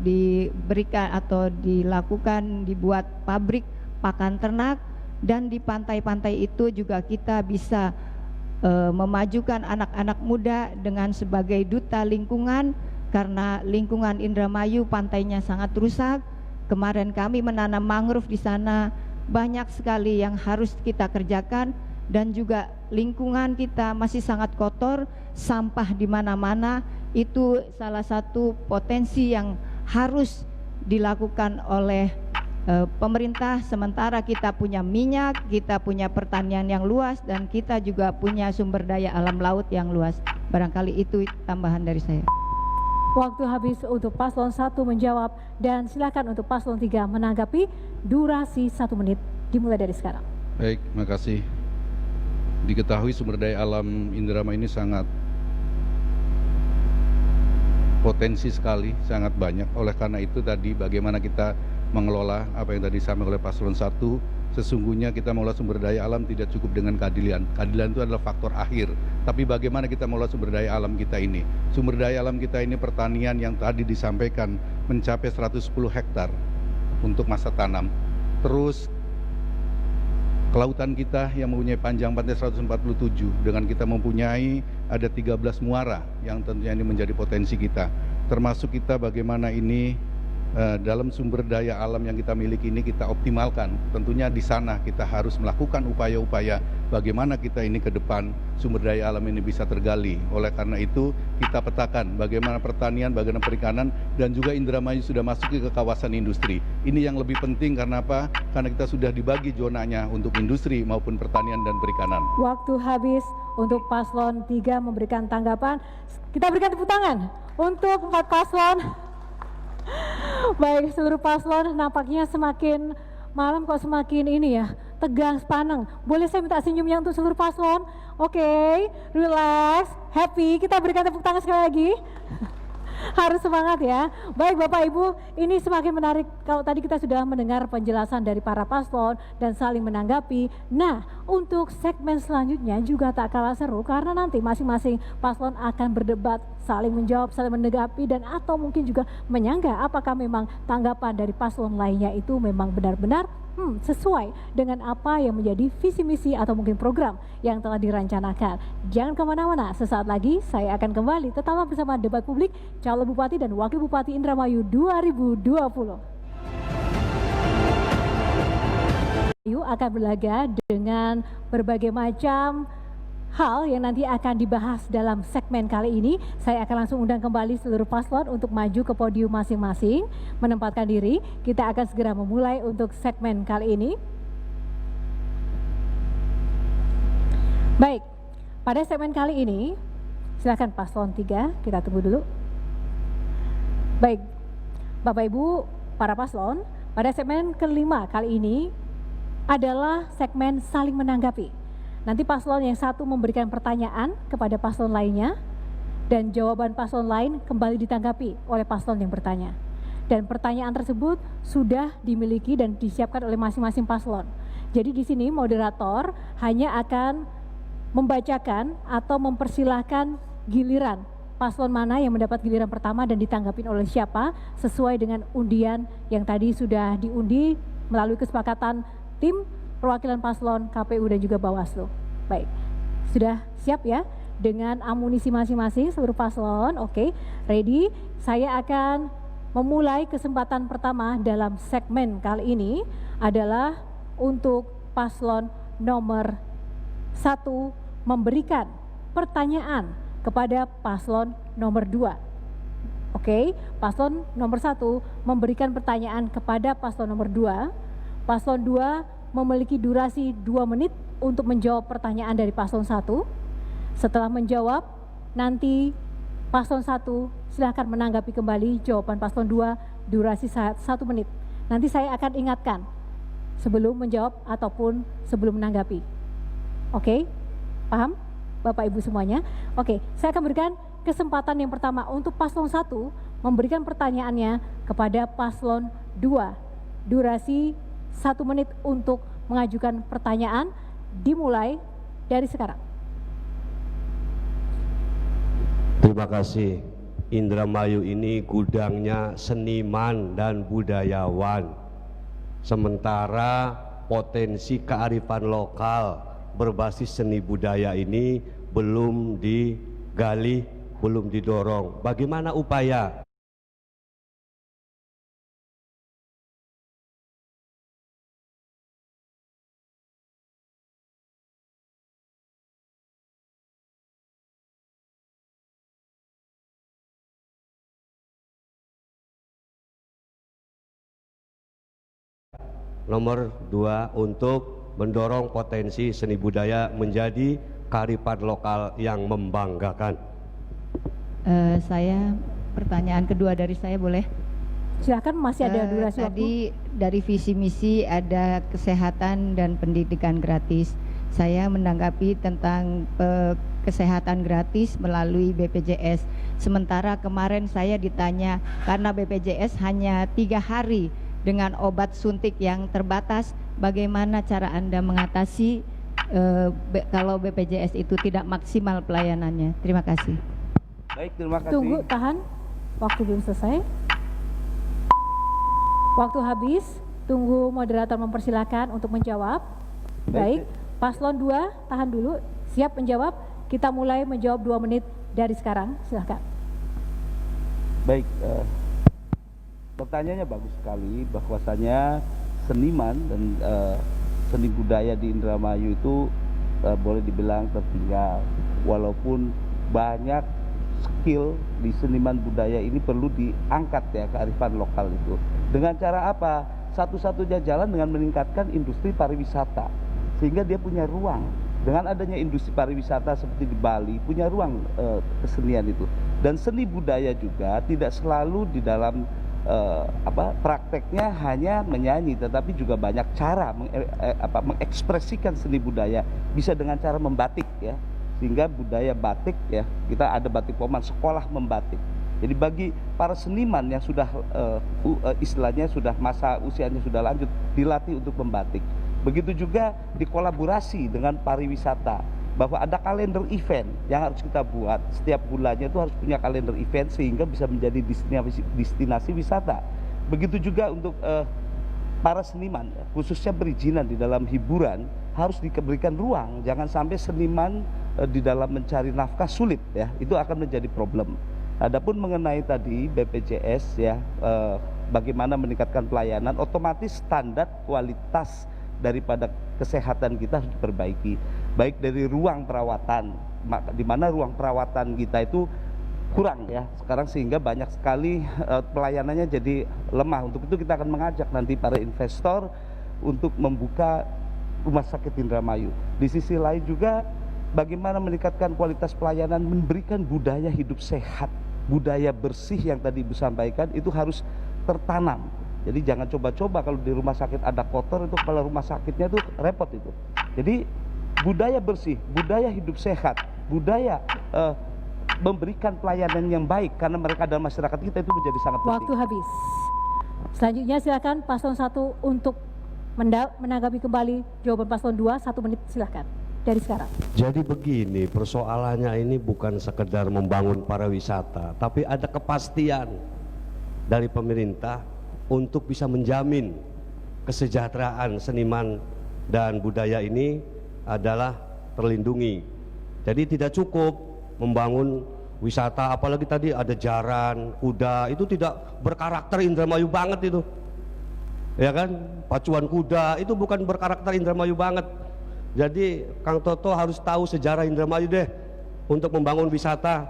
diberikan atau dilakukan, dibuat pabrik pakan ternak, dan di pantai-pantai itu juga kita bisa memajukan anak-anak muda dengan sebagai duta lingkungan, karena lingkungan Indramayu pantainya sangat rusak. Kemarin kami menanam mangrove di sana, banyak sekali yang harus kita kerjakan, dan juga lingkungan kita masih sangat kotor, sampah di mana-mana. Itu salah satu potensi yang harus dilakukan oleh pemerintah. Sementara kita punya minyak, kita punya pertanian yang luas, dan kita juga punya sumber daya alam laut yang luas. Barangkali itu tambahan dari saya. Waktu habis untuk paslon 1 menjawab, dan silakan untuk paslon 3 menanggapi. Durasi 1 menit dimulai dari sekarang. Baik, makasih. Diketahui sumber daya alam Indramayu ini sangat potensi sekali, sangat banyak. Oleh karena itu tadi bagaimana kita mengelola apa yang tadi disampaikan oleh paslon 1, sesungguhnya kita mengelola sumber daya alam tidak cukup dengan keadilan. Keadilan itu adalah faktor akhir. Tapi bagaimana kita mengelola sumber daya alam kita ini? Sumber daya alam kita ini pertanian yang tadi disampaikan mencapai 110 hektar untuk masa tanam. Terus kelautan kita yang mempunyai panjang pantai 147, dengan kita mempunyai ada 13 muara yang tentunya ini menjadi potensi kita. Termasuk kita bagaimana ini dalam sumber daya alam yang kita miliki ini kita optimalkan. Tentunya di sana kita harus melakukan upaya-upaya bagaimana kita ini ke depan sumber daya alam ini bisa tergali. Oleh karena itu kita petakan bagaimana pertanian, bagaimana perikanan, dan juga Indramayu sudah masuk ke kawasan industri. Ini yang lebih penting karena apa? Karena kita sudah dibagi zonanya untuk industri maupun pertanian dan perikanan. Waktu habis untuk paslon 3 memberikan tanggapan. Kita berikan tepuk tangan untuk 4 paslon. Baik, seluruh paslon nampaknya semakin malam kok semakin ini ya, tegang, sepaneng. Boleh saya minta senyumnya untuk seluruh paslon? Oke, relax, happy. Kita berikan tepuk tangan sekali lagi. Harus semangat ya. Baik Bapak Ibu, ini semakin menarik kalau tadi kita sudah mendengar penjelasan dari para paslon dan saling menanggapi. Nah, untuk segmen selanjutnya juga tak kalah seru karena nanti masing-masing paslon akan berdebat, saling menjawab, saling menanggapi, dan atau mungkin juga menyanggah apakah memang tanggapan dari paslon lainnya itu memang benar-benar sesuai dengan apa yang menjadi visi misi atau mungkin program yang telah dirancanakan. Jangan kemana-mana, sesaat lagi saya akan kembali tetaplah bersama debat publik calon Bupati dan Wakil Bupati Indramayu 2020. Akan berlaga dengan berbagai macam hal yang nanti akan dibahas dalam segmen kali ini. Saya akan langsung undang kembali seluruh paslon untuk maju ke podium masing-masing, menempatkan diri. Kita akan segera memulai untuk segmen kali ini. Baik, pada segmen kali ini, silakan paslon 3, kita tunggu dulu. Baik, Bapak Ibu, para paslon, pada segmen kelima kali ini adalah segmen saling menanggapi. Nanti paslon yang satu memberikan pertanyaan kepada paslon lainnya dan jawaban paslon lain kembali ditanggapi oleh paslon yang bertanya. Dan pertanyaan tersebut sudah dimiliki dan disiapkan oleh masing-masing paslon. Jadi di sini moderator hanya akan membacakan atau mempersilahkan giliran paslon mana yang mendapat giliran pertama dan ditanggapi oleh siapa sesuai dengan undian yang tadi sudah diundi melalui kesepakatan tim perwakilan paslon, KPU dan juga Bawaslu. Baik, sudah siap ya dengan amunisi masing-masing seluruh paslon? Oke, ready? Saya akan memulai kesempatan pertama dalam segmen kali ini adalah untuk paslon nomor 1 memberikan pertanyaan kepada paslon nomor 2. Oke, paslon nomor 1 memberikan pertanyaan kepada paslon nomor 2. Paslon 2 memiliki durasi 2 menit untuk menjawab pertanyaan dari paslon 1. Setelah menjawab, nanti paslon 1 silahkan menanggapi kembali jawaban paslon 2 durasi 1 menit. Nanti saya akan ingatkan sebelum menjawab ataupun sebelum menanggapi. Oke, paham Bapak Ibu semuanya? Oke, saya akan berikan kesempatan yang pertama untuk paslon 1 memberikan pertanyaannya kepada paslon 2. Durasi 1 menit untuk mengajukan pertanyaan dimulai dari sekarang. Terima kasih. Indramayu ini gudangnya seniman dan budayawan. Sementara potensi kearifan lokal berbasis seni budaya ini belum digali, belum didorong. Bagaimana upaya nomor 2 untuk mendorong potensi seni budaya menjadi kearifan lokal yang membanggakan. Saya pertanyaan kedua dari saya boleh? Silakan, masih ada durasi waktu. Tadi dari visi misi ada kesehatan dan pendidikan gratis. Saya menanggapi tentang kesehatan gratis melalui BPJS. Sementara kemarin saya ditanya karena BPJS hanya 3 hari dengan obat suntik yang terbatas, bagaimana cara Anda mengatasi kalau BPJS itu tidak maksimal pelayanannya? Terima kasih. Baik, terima kasih. Tunggu, tahan. Waktu belum selesai. Waktu habis. Tunggu moderator mempersilakan untuk menjawab. Baik, paslon 2 tahan dulu. Siap menjawab? Kita mulai menjawab 2 menit dari sekarang. Silakan. Baik, pertanyaannya bagus sekali, bahwasanya seniman dan seni budaya di Indramayu itu boleh dibilang tertinggal, walaupun banyak skill di seniman budaya ini perlu diangkat ya, kearifan lokal itu. Dengan cara apa? Satu-satunya jalan dengan meningkatkan industri pariwisata, sehingga dia punya ruang. Dengan adanya industri pariwisata seperti di Bali, punya ruang kesenian itu. Dan seni budaya juga tidak selalu di dalam prakteknya hanya menyanyi, tetapi juga banyak cara mengekspresikan seni budaya. Bisa dengan cara membatik ya, sehingga budaya batik ya, kita ada batik Poman, sekolah membatik. Jadi bagi para seniman yang sudah istilahnya sudah masa usianya sudah lanjut, dilatih untuk membatik. Begitu juga dikolaborasi dengan pariwisata, bahwa ada kalender event yang harus kita buat setiap bulannya, itu harus punya kalender event sehingga bisa menjadi destinasi wisata. Begitu juga untuk para seniman, khususnya perizinan di dalam hiburan, harus diberikan ruang. Jangan sampai seniman di dalam mencari nafkah sulit ya, itu akan menjadi problem. Adapun mengenai tadi BPJS ya, bagaimana meningkatkan pelayanan, otomatis standar kualitas daripada kesehatan kita harus diperbaiki, baik dari ruang perawatan, di mana ruang perawatan kita itu kurang ya sekarang, sehingga banyak sekali pelayanannya jadi lemah. Untuk itu kita akan mengajak nanti para investor untuk membuka rumah sakit Indramayu. Di sisi lain juga bagaimana meningkatkan kualitas pelayanan, memberikan budaya hidup sehat, budaya bersih yang tadi Ibu sampaikan itu harus tertanam. Jadi jangan coba-coba kalau di rumah sakit ada kotor, itu kepala rumah sakitnya itu repot itu. Jadi budaya bersih, budaya hidup sehat, budaya memberikan pelayanan yang baik karena mereka dalam masyarakat kita itu menjadi sangat penting. Waktu habis. Selanjutnya silakan paslon 1 untuk menanggapi kembali jawaban paslon 2, 1 menit silakan dari sekarang. Jadi begini, persoalannya ini bukan sekedar membangun pariwisata, tapi ada kepastian dari pemerintah untuk bisa menjamin kesejahteraan seniman dan budaya ini adalah terlindungi. Jadi tidak cukup membangun wisata, apalagi tadi ada jaran, kuda, itu tidak berkarakter Indramayu banget itu. Ya kan? Pacuan kuda itu bukan berkarakter Indramayu banget. Jadi Kang Toto harus tahu sejarah Indramayu deh untuk membangun wisata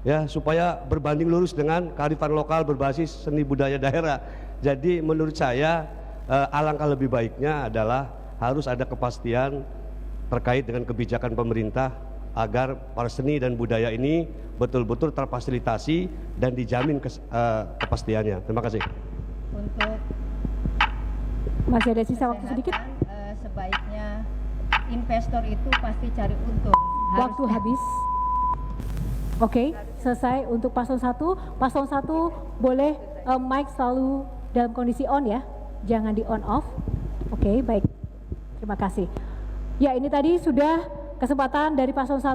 ya, supaya berbanding lurus dengan kearifan lokal berbasis seni budaya daerah. Jadi menurut saya alangkah lebih baiknya adalah harus ada kepastian terkait dengan kebijakan pemerintah agar para seni dan budaya ini betul-betul terfasilitasi dan dijamin kepastiannya. Terima kasih. Untuk Masih ada sisa waktu sedikit. Sebaiknya investor itu pasti cari untung. Waktu habis. Oke, selesai untuk paslon 1. Paslon 1 boleh mic selalu dalam kondisi on ya, jangan di on off. Oke, baik. Terima kasih. Ya, ini tadi sudah kesempatan dari paslon 1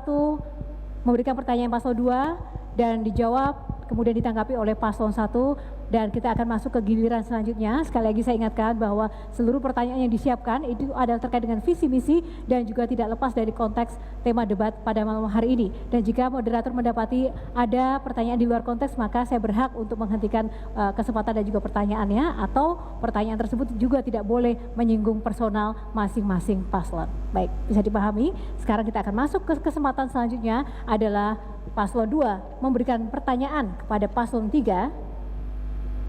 memberikan pertanyaan paslon 2 dan dijawab, kemudian ditanggapi oleh paslon 1, dan kita akan masuk ke giliran selanjutnya. Sekali lagi saya ingatkan bahwa seluruh pertanyaan yang disiapkan itu adalah terkait dengan visi misi dan juga tidak lepas dari konteks tema debat pada malam hari ini. Dan jika moderator mendapati ada pertanyaan di luar konteks, maka saya berhak untuk menghentikan kesempatan dan juga pertanyaannya, atau pertanyaan tersebut juga tidak boleh menyinggung personal masing-masing paslon. Baik, bisa dipahami. Sekarang kita akan masuk ke kesempatan selanjutnya, adalah paslon 2 memberikan pertanyaan kepada paslon 3.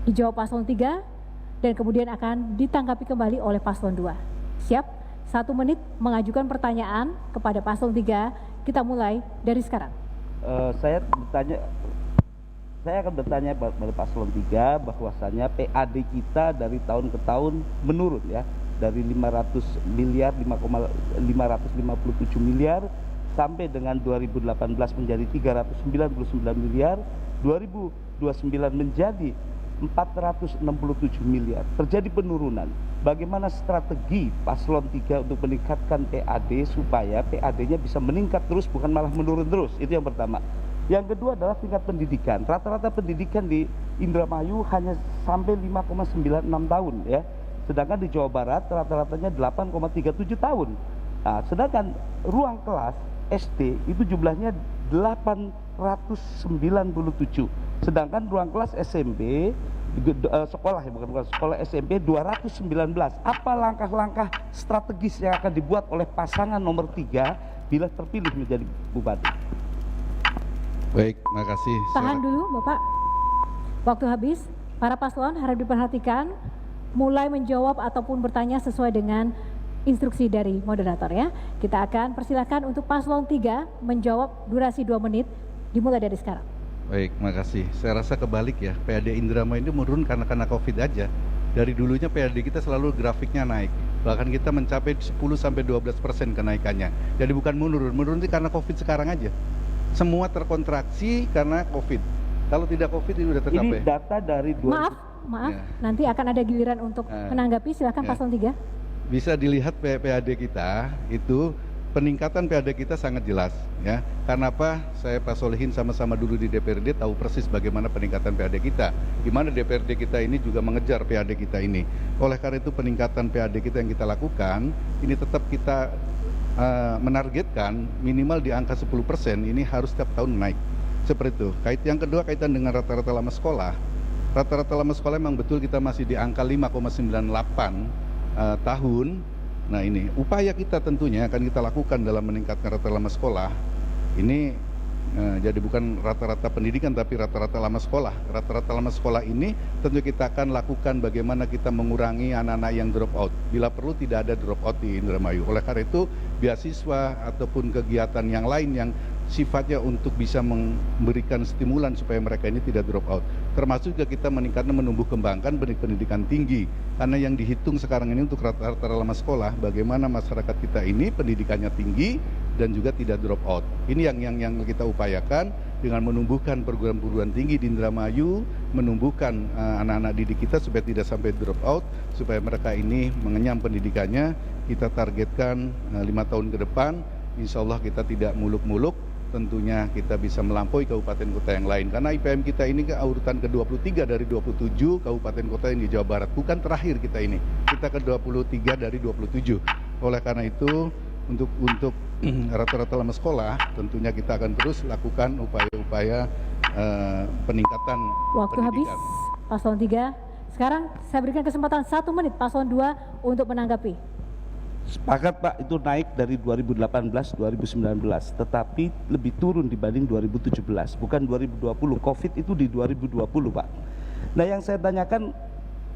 Dijawab paslon 3, dan kemudian akan ditanggapi kembali oleh paslon 2. Siap? 1 menit mengajukan pertanyaan kepada paslon 3. Kita mulai dari sekarang. Saya akan bertanya pada paslon 3 bahwasanya PAD kita dari tahun ke tahun menurun ya, dari 500 miliar 557 miliar sampai dengan 2018 menjadi 399 miliar, 2029 menjadi 467 miliar. Terjadi penurunan. Bagaimana strategi paslon 3 untuk meningkatkan PAD supaya PAD-nya bisa meningkat terus bukan malah menurun terus? Itu yang pertama. Yang kedua adalah tingkat pendidikan. Rata-rata pendidikan di Indramayu hanya sampai 5,96 tahun ya. Sedangkan di Jawa Barat rata-ratanya 8,37 tahun. Nah, sedangkan ruang kelas SD itu jumlahnya 897. Sedangkan ruang kelas SMP sekolah ya, bukan sekolah SMP 219. Apa langkah-langkah strategis yang akan dibuat oleh pasangan nomor 3 bila terpilih menjadi bupati? Baik, makasih. Tahan dulu Bapak. Waktu habis. Para paslon harap diperhatikan mulai menjawab ataupun bertanya sesuai dengan instruksi dari moderator ya. Kita akan persilakan untuk paslon 3 menjawab durasi 2 menit dimulai dari sekarang. Baik, makasih. Saya rasa kebalik ya, PAD Indramayu ini menurun karena COVID aja. Dari dulunya PAD kita selalu grafiknya naik. Bahkan kita mencapai 10-12% kenaikannya. Jadi bukan menurun itu karena COVID sekarang aja. Semua terkontraksi karena COVID. Kalau tidak COVID ini udah tercapai. Ini data dari Maaf, Ya. nanti akan ada giliran untuk menanggapi. Silakan Ya. paslon 3. Bisa dilihat PAD kita itu peningkatan PAD kita sangat jelas ya. Karena apa? Saya Pak Solehin sama-sama dulu di DPRD tahu persis bagaimana peningkatan PAD kita. Di mana DPRD kita ini juga mengejar PAD kita ini. Oleh karena itu peningkatan PAD kita yang kita lakukan ini tetap kita menargetkan minimal di angka 10%, ini harus setiap tahun naik. Seperti itu. Yang kedua kaitan dengan rata-rata lama sekolah. Rata-rata lama sekolah memang betul kita masih di angka 5,98 tahun. Nah ini upaya kita tentunya akan kita lakukan dalam meningkatkan rata lama sekolah. Ini jadi bukan rata-rata pendidikan tapi rata-rata lama sekolah. Rata-rata lama sekolah ini tentu kita akan lakukan bagaimana kita mengurangi anak-anak yang drop out. Bila perlu tidak ada drop out di Indramayu. Oleh karena itu beasiswa ataupun kegiatan yang lain yang sifatnya untuk bisa memberikan stimulan supaya mereka ini tidak drop out. Termasuk juga kita menumbuh kembangkan pendidikan tinggi. Karena yang dihitung sekarang ini untuk rata-rata lama sekolah, bagaimana masyarakat kita ini pendidikannya tinggi dan juga tidak drop out. Ini yang kita upayakan dengan menumbuhkan perguruan-perguruan tinggi di Indramayu, menumbuhkan anak-anak didik kita supaya tidak sampai drop out, supaya mereka ini mengenyam pendidikannya. Kita targetkan 5 tahun ke depan, insya Allah kita tidak muluk-muluk. Tentunya kita bisa melampaui kabupaten kota yang lain karena IPM kita ini urutan ke-23 dari 27 kabupaten kota yang di Jawa Barat, bukan terakhir kita ini, kita ke-23 dari 27. Oleh karena itu untuk rata-rata lama sekolah tentunya kita akan terus lakukan upaya-upaya peningkatan Waktu pendidikan. habis paslon 3. Sekarang saya berikan kesempatan 1 menit paslon 2 untuk menanggapi. Sepakat Pak, itu naik dari 2018-2019, tetapi lebih turun dibanding 2017, bukan 2020. Covid itu di 2020 Pak. Nah yang saya tanyakan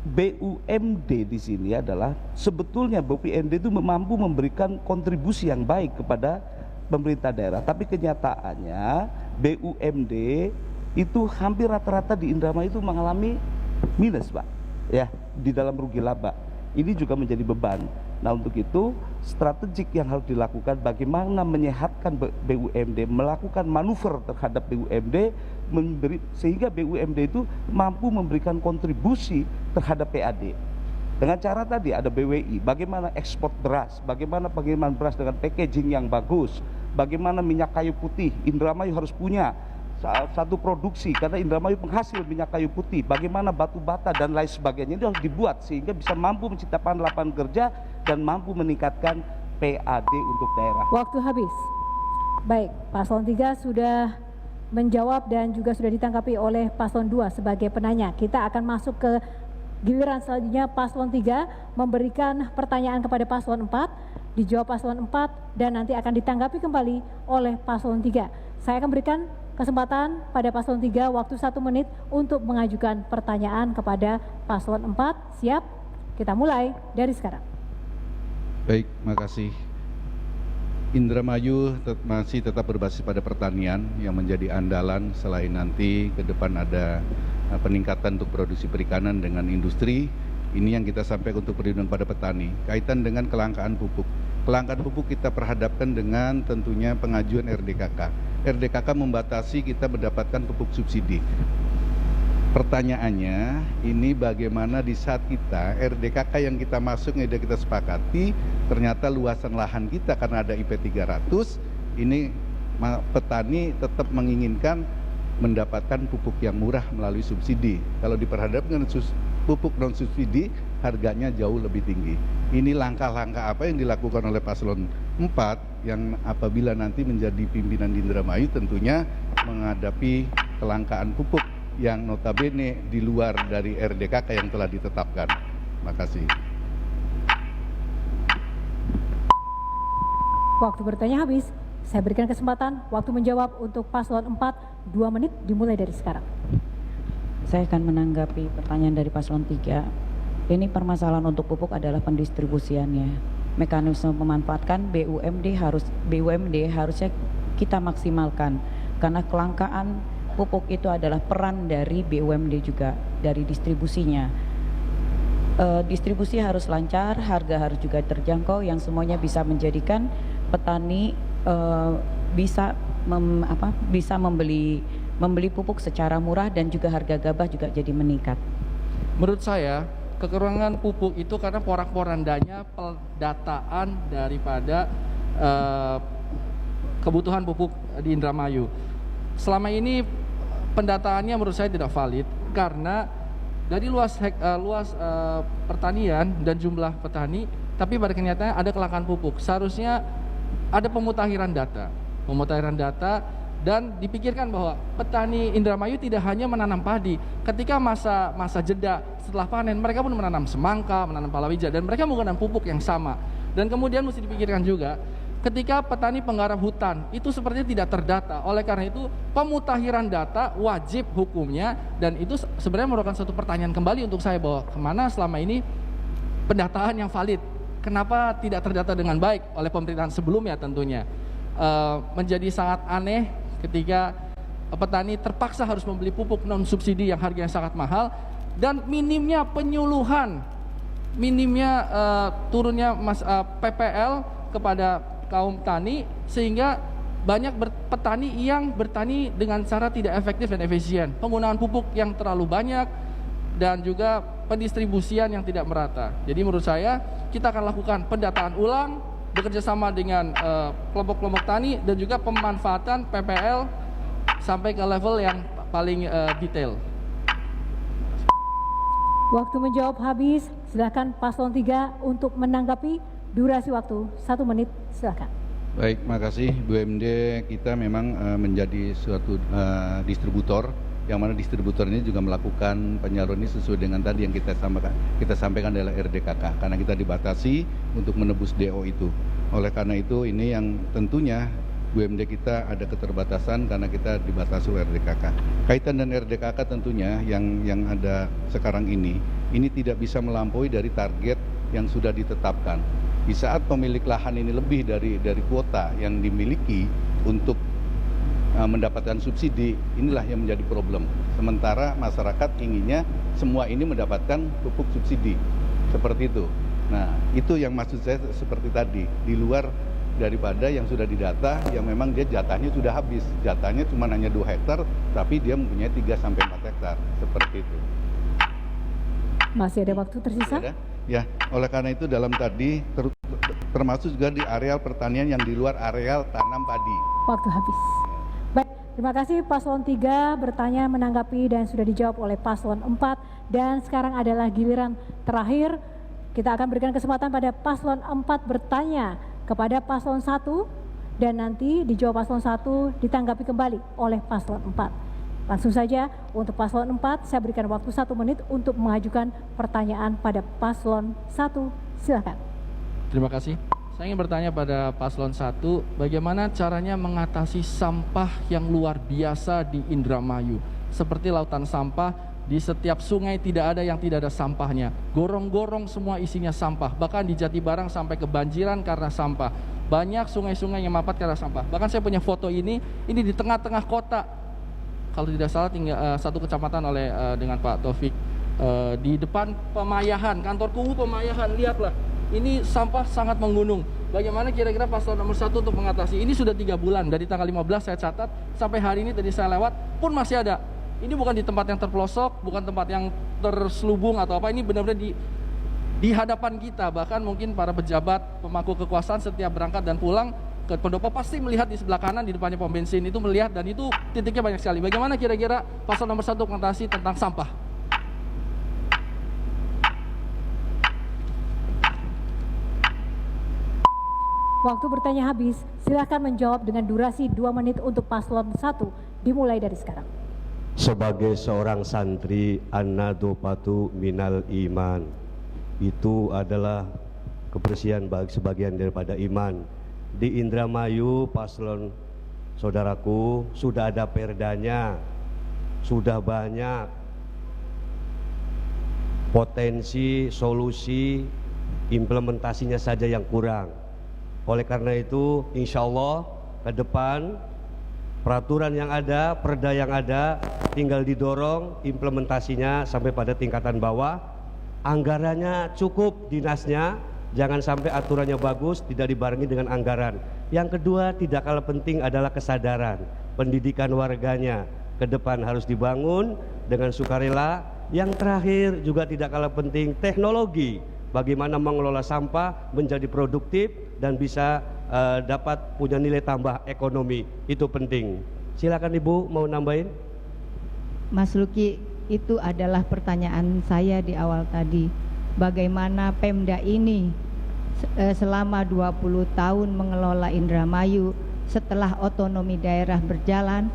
BUMD di sini adalah sebetulnya BUMD itu mampu memberikan kontribusi yang baik kepada pemerintah daerah, tapi kenyataannya BUMD itu hampir rata-rata di Indramayu itu mengalami minus Pak, ya di dalam rugi laba. Ini juga menjadi beban. Nah untuk itu strategik yang harus dilakukan bagaimana menyehatkan BUMD, melakukan manuver terhadap BUMD sehingga BUMD itu mampu memberikan kontribusi terhadap PAD. Dengan cara tadi ada BWI, bagaimana ekspor beras, bagaimana pengiriman beras dengan packaging yang bagus, bagaimana minyak kayu putih, Indramayu harus punya satu produksi karena Indramayu penghasil minyak kayu putih, bagaimana batu bata dan lain sebagainya itu harus dibuat sehingga bisa mampu menciptakan lapangan kerja dan mampu meningkatkan PAD untuk daerah. Waktu habis. Baik, paslon 3 sudah menjawab dan juga sudah ditanggapi oleh paslon 2 sebagai penanya. Kita akan masuk ke giliran selanjutnya. Paslon 3 memberikan pertanyaan kepada paslon 4, dijawab paslon 4 dan nanti akan ditanggapi kembali oleh paslon 3. Saya akan berikan kesempatan pada paslon 3 waktu 1 menit untuk mengajukan pertanyaan kepada paslon 4. Siap? Kita mulai dari sekarang. Baik, makasih. Indramayu masih tetap berbasis pada pertanian yang menjadi andalan selain nanti ke depan ada peningkatan untuk produksi perikanan dengan industri. Ini yang kita sampaikan untuk perlindungan pada petani. Kaitan dengan kelangkaan pupuk. Kelangkaan pupuk kita perhadapkan dengan tentunya pengajuan RDKK. RDKK membatasi kita mendapatkan pupuk subsidi. Pertanyaannya, ini bagaimana di saat kita RDKK yang kita masuk, yang kita sepakati, ternyata luasan lahan kita karena ada IP 300, ini petani tetap menginginkan mendapatkan pupuk yang murah melalui subsidi. Kalau diperhadapkan pupuk non subsidi, harganya jauh lebih tinggi. Ini langkah-langkah apa yang dilakukan oleh paslon 4 yang apabila nanti menjadi pimpinan di Indramayu tentunya menghadapi kelangkaan pupuk yang notabene di luar dari RDKK yang telah ditetapkan. Makasih. Waktu bertanya habis. Saya berikan kesempatan waktu menjawab untuk paslon 4, 2 menit dimulai dari sekarang. Saya akan menanggapi pertanyaan dari paslon 3. Ini permasalahan untuk pupuk adalah pendistribusiannya. Mekanisme memanfaatkan BUMD harusnya kita maksimalkan karena kelangkaan pupuk itu adalah peran dari BUMD juga, dari distribusinya. Distribusi harus lancar, harga harus juga terjangkau, yang semuanya bisa menjadikan petani bisa membeli pupuk secara murah dan juga harga gabah juga jadi meningkat. Menurut saya, kekurangan pupuk itu karena porak-porandanya pendataan daripada kebutuhan pupuk di Indramayu. Selama ini pendataannya menurut saya tidak valid karena dari luas pertanian dan jumlah petani, tapi pada kenyataannya ada kelangkaan pupuk. Seharusnya ada pemutahiran data dan dipikirkan bahwa petani Indramayu tidak hanya menanam padi. Ketika masa jeda setelah panen, mereka pun menanam semangka, menanam palawija, dan mereka menggunakan pupuk yang sama. Dan kemudian mesti dipikirkan juga, ketika petani penggarap hutan itu sepertinya tidak terdata. Oleh karena itu pemutahiran data wajib hukumnya, dan itu sebenarnya merupakan satu pertanyaan kembali untuk saya bahwa kemana selama ini pendataan yang valid. Kenapa tidak terdata dengan baik oleh pemerintahan sebelumnya tentunya. Menjadi sangat aneh ketika petani terpaksa harus membeli pupuk non subsidi yang harganya sangat mahal dan minimnya penyuluhan, minimnya turunnya PPL kepada kaum tani sehingga banyak petani yang bertani dengan cara tidak efektif dan efisien, penggunaan pupuk yang terlalu banyak dan juga pendistribusian yang tidak merata. Jadi menurut saya kita akan lakukan pendataan ulang bekerja sama dengan kelompok-kelompok tani dan juga pemanfaatan PPL sampai ke level yang paling detail. Waktu menjawab habis. Silakan paslon 3 untuk menanggapi. Durasi waktu 1 menit, silakan. Baik, makasih. BUMD kita memang menjadi suatu distributor, yang mana distributor ini juga melakukan penyaluran ini sesuai dengan tadi yang kita sampaikan adalah RDKK, karena kita dibatasi untuk menebus DO itu. Oleh karena itu ini yang tentunya BUMD kita ada keterbatasan karena kita dibatasi oleh RDKK. Kaitan dengan RDKK tentunya yang ada sekarang ini tidak bisa melampaui dari target yang sudah ditetapkan. Di saat pemilik lahan ini lebih dari kuota yang dimiliki untuk mendapatkan subsidi, inilah yang menjadi problem. Sementara masyarakat inginnya semua ini mendapatkan pupuk subsidi, seperti itu. Nah, itu yang maksud saya seperti tadi, di luar daripada yang sudah didata, yang memang dia jatahnya sudah habis. Jatahnya cuma hanya 2 hektar, tapi dia mempunyai 3-4 hektar, seperti itu. Masih ada waktu tersisa? Ya, oleh karena itu dalam tadi termasuk juga di areal pertanian yang di luar areal tanam padi. Waktu habis. Baik, terima kasih paslon 3 bertanya menanggapi dan sudah dijawab oleh paslon 4. Dan sekarang adalah giliran terakhir. Kita akan berikan kesempatan pada paslon 4 bertanya kepada paslon 1 dan nanti dijawab paslon 1 ditanggapi kembali oleh paslon 4. Langsung saja untuk paslon 4 saya berikan waktu 1 menit untuk mengajukan pertanyaan pada paslon 1. Silakan. Terima kasih. Saya ingin bertanya pada Paslon 1, bagaimana caranya mengatasi sampah yang luar biasa di Indramayu? Seperti lautan sampah, di setiap sungai tidak ada yang tidak ada sampahnya. Gorong-gorong semua isinya sampah. Bahkan di Jatibarang sampai kebanjiran karena sampah. Banyak sungai-sungai yang mapat karena sampah. Bahkan saya punya foto ini di tengah-tengah kota. Kalau tidak salah tinggal satu kecamatan dengan Pak Taufik. Di depan Pemayahan, kantor Kuwu Pemayahan, lihatlah. Ini sampah sangat menggunung. Bagaimana kira-kira paslon nomor 1 untuk mengatasi? Ini sudah 3 bulan, dari tanggal 15 saya catat, sampai hari ini tadi saya lewat, pun masih ada. Ini bukan di tempat yang terpelosok, bukan tempat yang terselubung atau apa, ini benar-benar di hadapan kita. Bahkan mungkin para pejabat, pemangku kekuasaan setiap berangkat dan pulang ke pendopo pasti melihat di sebelah kanan, di depannya pom bensin itu melihat, dan itu titiknya banyak sekali. Bagaimana kira-kira paslon nomor 1 untuk mengatasi tentang sampah? Waktu bertanya habis, silakan menjawab dengan durasi 2 menit untuk paslon 1, dimulai dari sekarang. Sebagai seorang santri, an-nadhofatu minal iman. Itu adalah kebersihan bagi sebagian daripada iman. Di Indramayu, paslon saudaraku, sudah ada perdanya, sudah banyak potensi, solusi, implementasinya saja yang kurang. Oleh karena itu, insya Allah ke depan peraturan yang ada, perda yang ada, tinggal didorong implementasinya sampai pada tingkatan bawah. Anggarannya cukup dinasnya, jangan sampai aturannya bagus tidak dibarengi dengan anggaran. Yang kedua, tidak kalah penting adalah kesadaran, pendidikan warganya ke depan harus dibangun dengan sukarela. Yang terakhir juga tidak kalah penting, teknologi. Bagaimana mengelola sampah menjadi produktif dan bisa dapat punya nilai tambah ekonomi, itu penting. Silakan Ibu mau nambahin. Mas Luki, itu adalah pertanyaan saya di awal tadi. Bagaimana Pemda ini selama 20 tahun mengelola Indramayu, setelah otonomi daerah berjalan,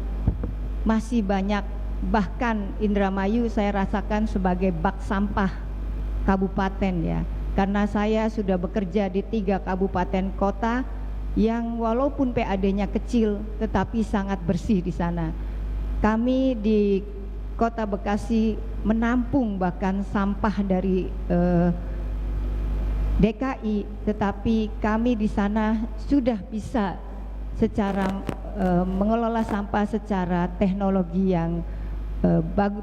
masih banyak, bahkan Indramayu saya rasakan sebagai bak sampah kabupaten ya, karena saya sudah bekerja di 3 kabupaten kota yang walaupun PAD-nya kecil tetapi sangat bersih di sana. Kami di Kota Bekasi menampung bahkan sampah dari DKI, tetapi kami di sana sudah bisa secara mengelola sampah secara teknologi yang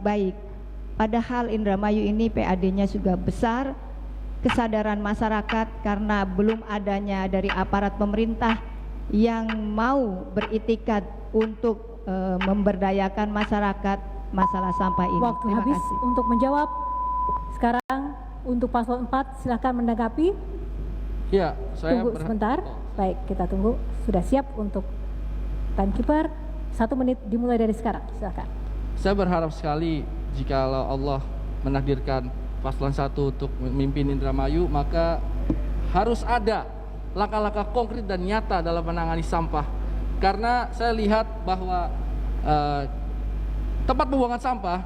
baik. Padahal Indramayu ini PAD-nya juga besar, kesadaran masyarakat karena belum adanya dari aparat pemerintah yang mau beritikat untuk memberdayakan masyarakat masalah sampah ini. Waktu Terima habis kasih. untuk menjawab. Sekarang untuk paslon 4 silakan menanggapi. Ya, saya Tunggu sebentar. Baik, kita tunggu. Sudah siap untuk timekeeper. 1 menit dimulai dari sekarang. Silakan. Saya berharap sekali jika Allah menakdirkan paslon 1 untuk memimpin Indramayu, maka harus ada langkah-langkah konkret dan nyata dalam menangani sampah. Karena saya lihat bahwa tempat pembuangan sampah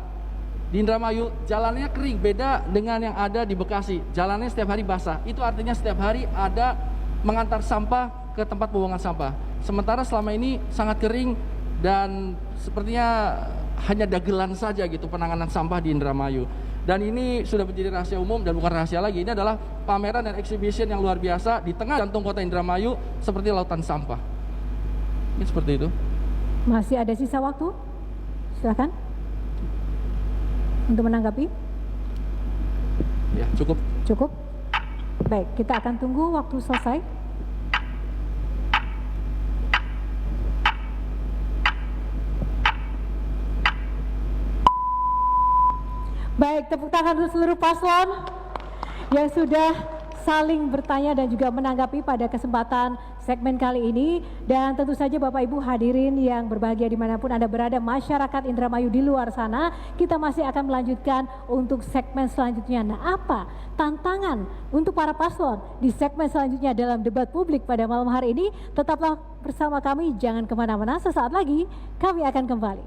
di Indramayu jalannya kering, beda dengan yang ada di Bekasi. Jalannya setiap hari basah. Itu artinya setiap hari ada mengantar sampah ke tempat pembuangan sampah. Sementara selama ini sangat kering dan sepertinya hanya dagelan saja gitu penanganan sampah di Indramayu. Dan ini sudah menjadi rahasia umum dan bukan rahasia lagi. Ini adalah pameran dan exhibition yang luar biasa di tengah jantung kota Indramayu seperti lautan sampah. Ini seperti itu. Masih ada sisa waktu. Silakan untuk menanggapi. Ya, cukup. Cukup. Baik, kita akan tunggu waktu selesai. Baik, tepuk tangan untuk seluruh paslon yang sudah saling bertanya dan juga menanggapi pada kesempatan segmen kali ini. Dan tentu saja Bapak Ibu hadirin yang berbahagia dimanapun Anda berada, masyarakat Indramayu di luar sana, kita masih akan melanjutkan untuk segmen selanjutnya. Nah, apa tantangan untuk para paslon di segmen selanjutnya dalam debat publik pada malam hari ini? Tetaplah bersama kami, jangan kemana-mana, sesaat lagi kami akan kembali.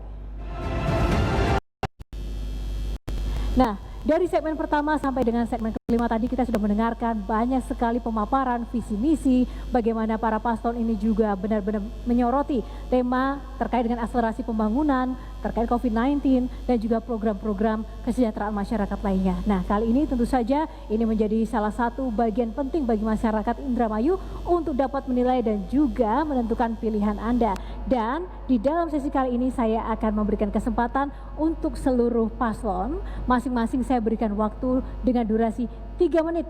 Nah, Dari segmen pertama sampai dengan segmen kelima tadi kita sudah mendengarkan banyak sekali pemaparan visi misi, bagaimana para paslon ini juga benar-benar menyoroti tema terkait dengan akselerasi pembangunan, terkait COVID-19 dan juga program-program kesejahteraan masyarakat lainnya. Nah, kali ini tentu saja ini menjadi salah satu bagian penting bagi masyarakat Indramayu untuk dapat menilai dan juga menentukan pilihan Anda. Dan di dalam sesi kali ini saya akan memberikan kesempatan untuk seluruh paslon, masing-masing saya berikan waktu dengan durasi 3 menit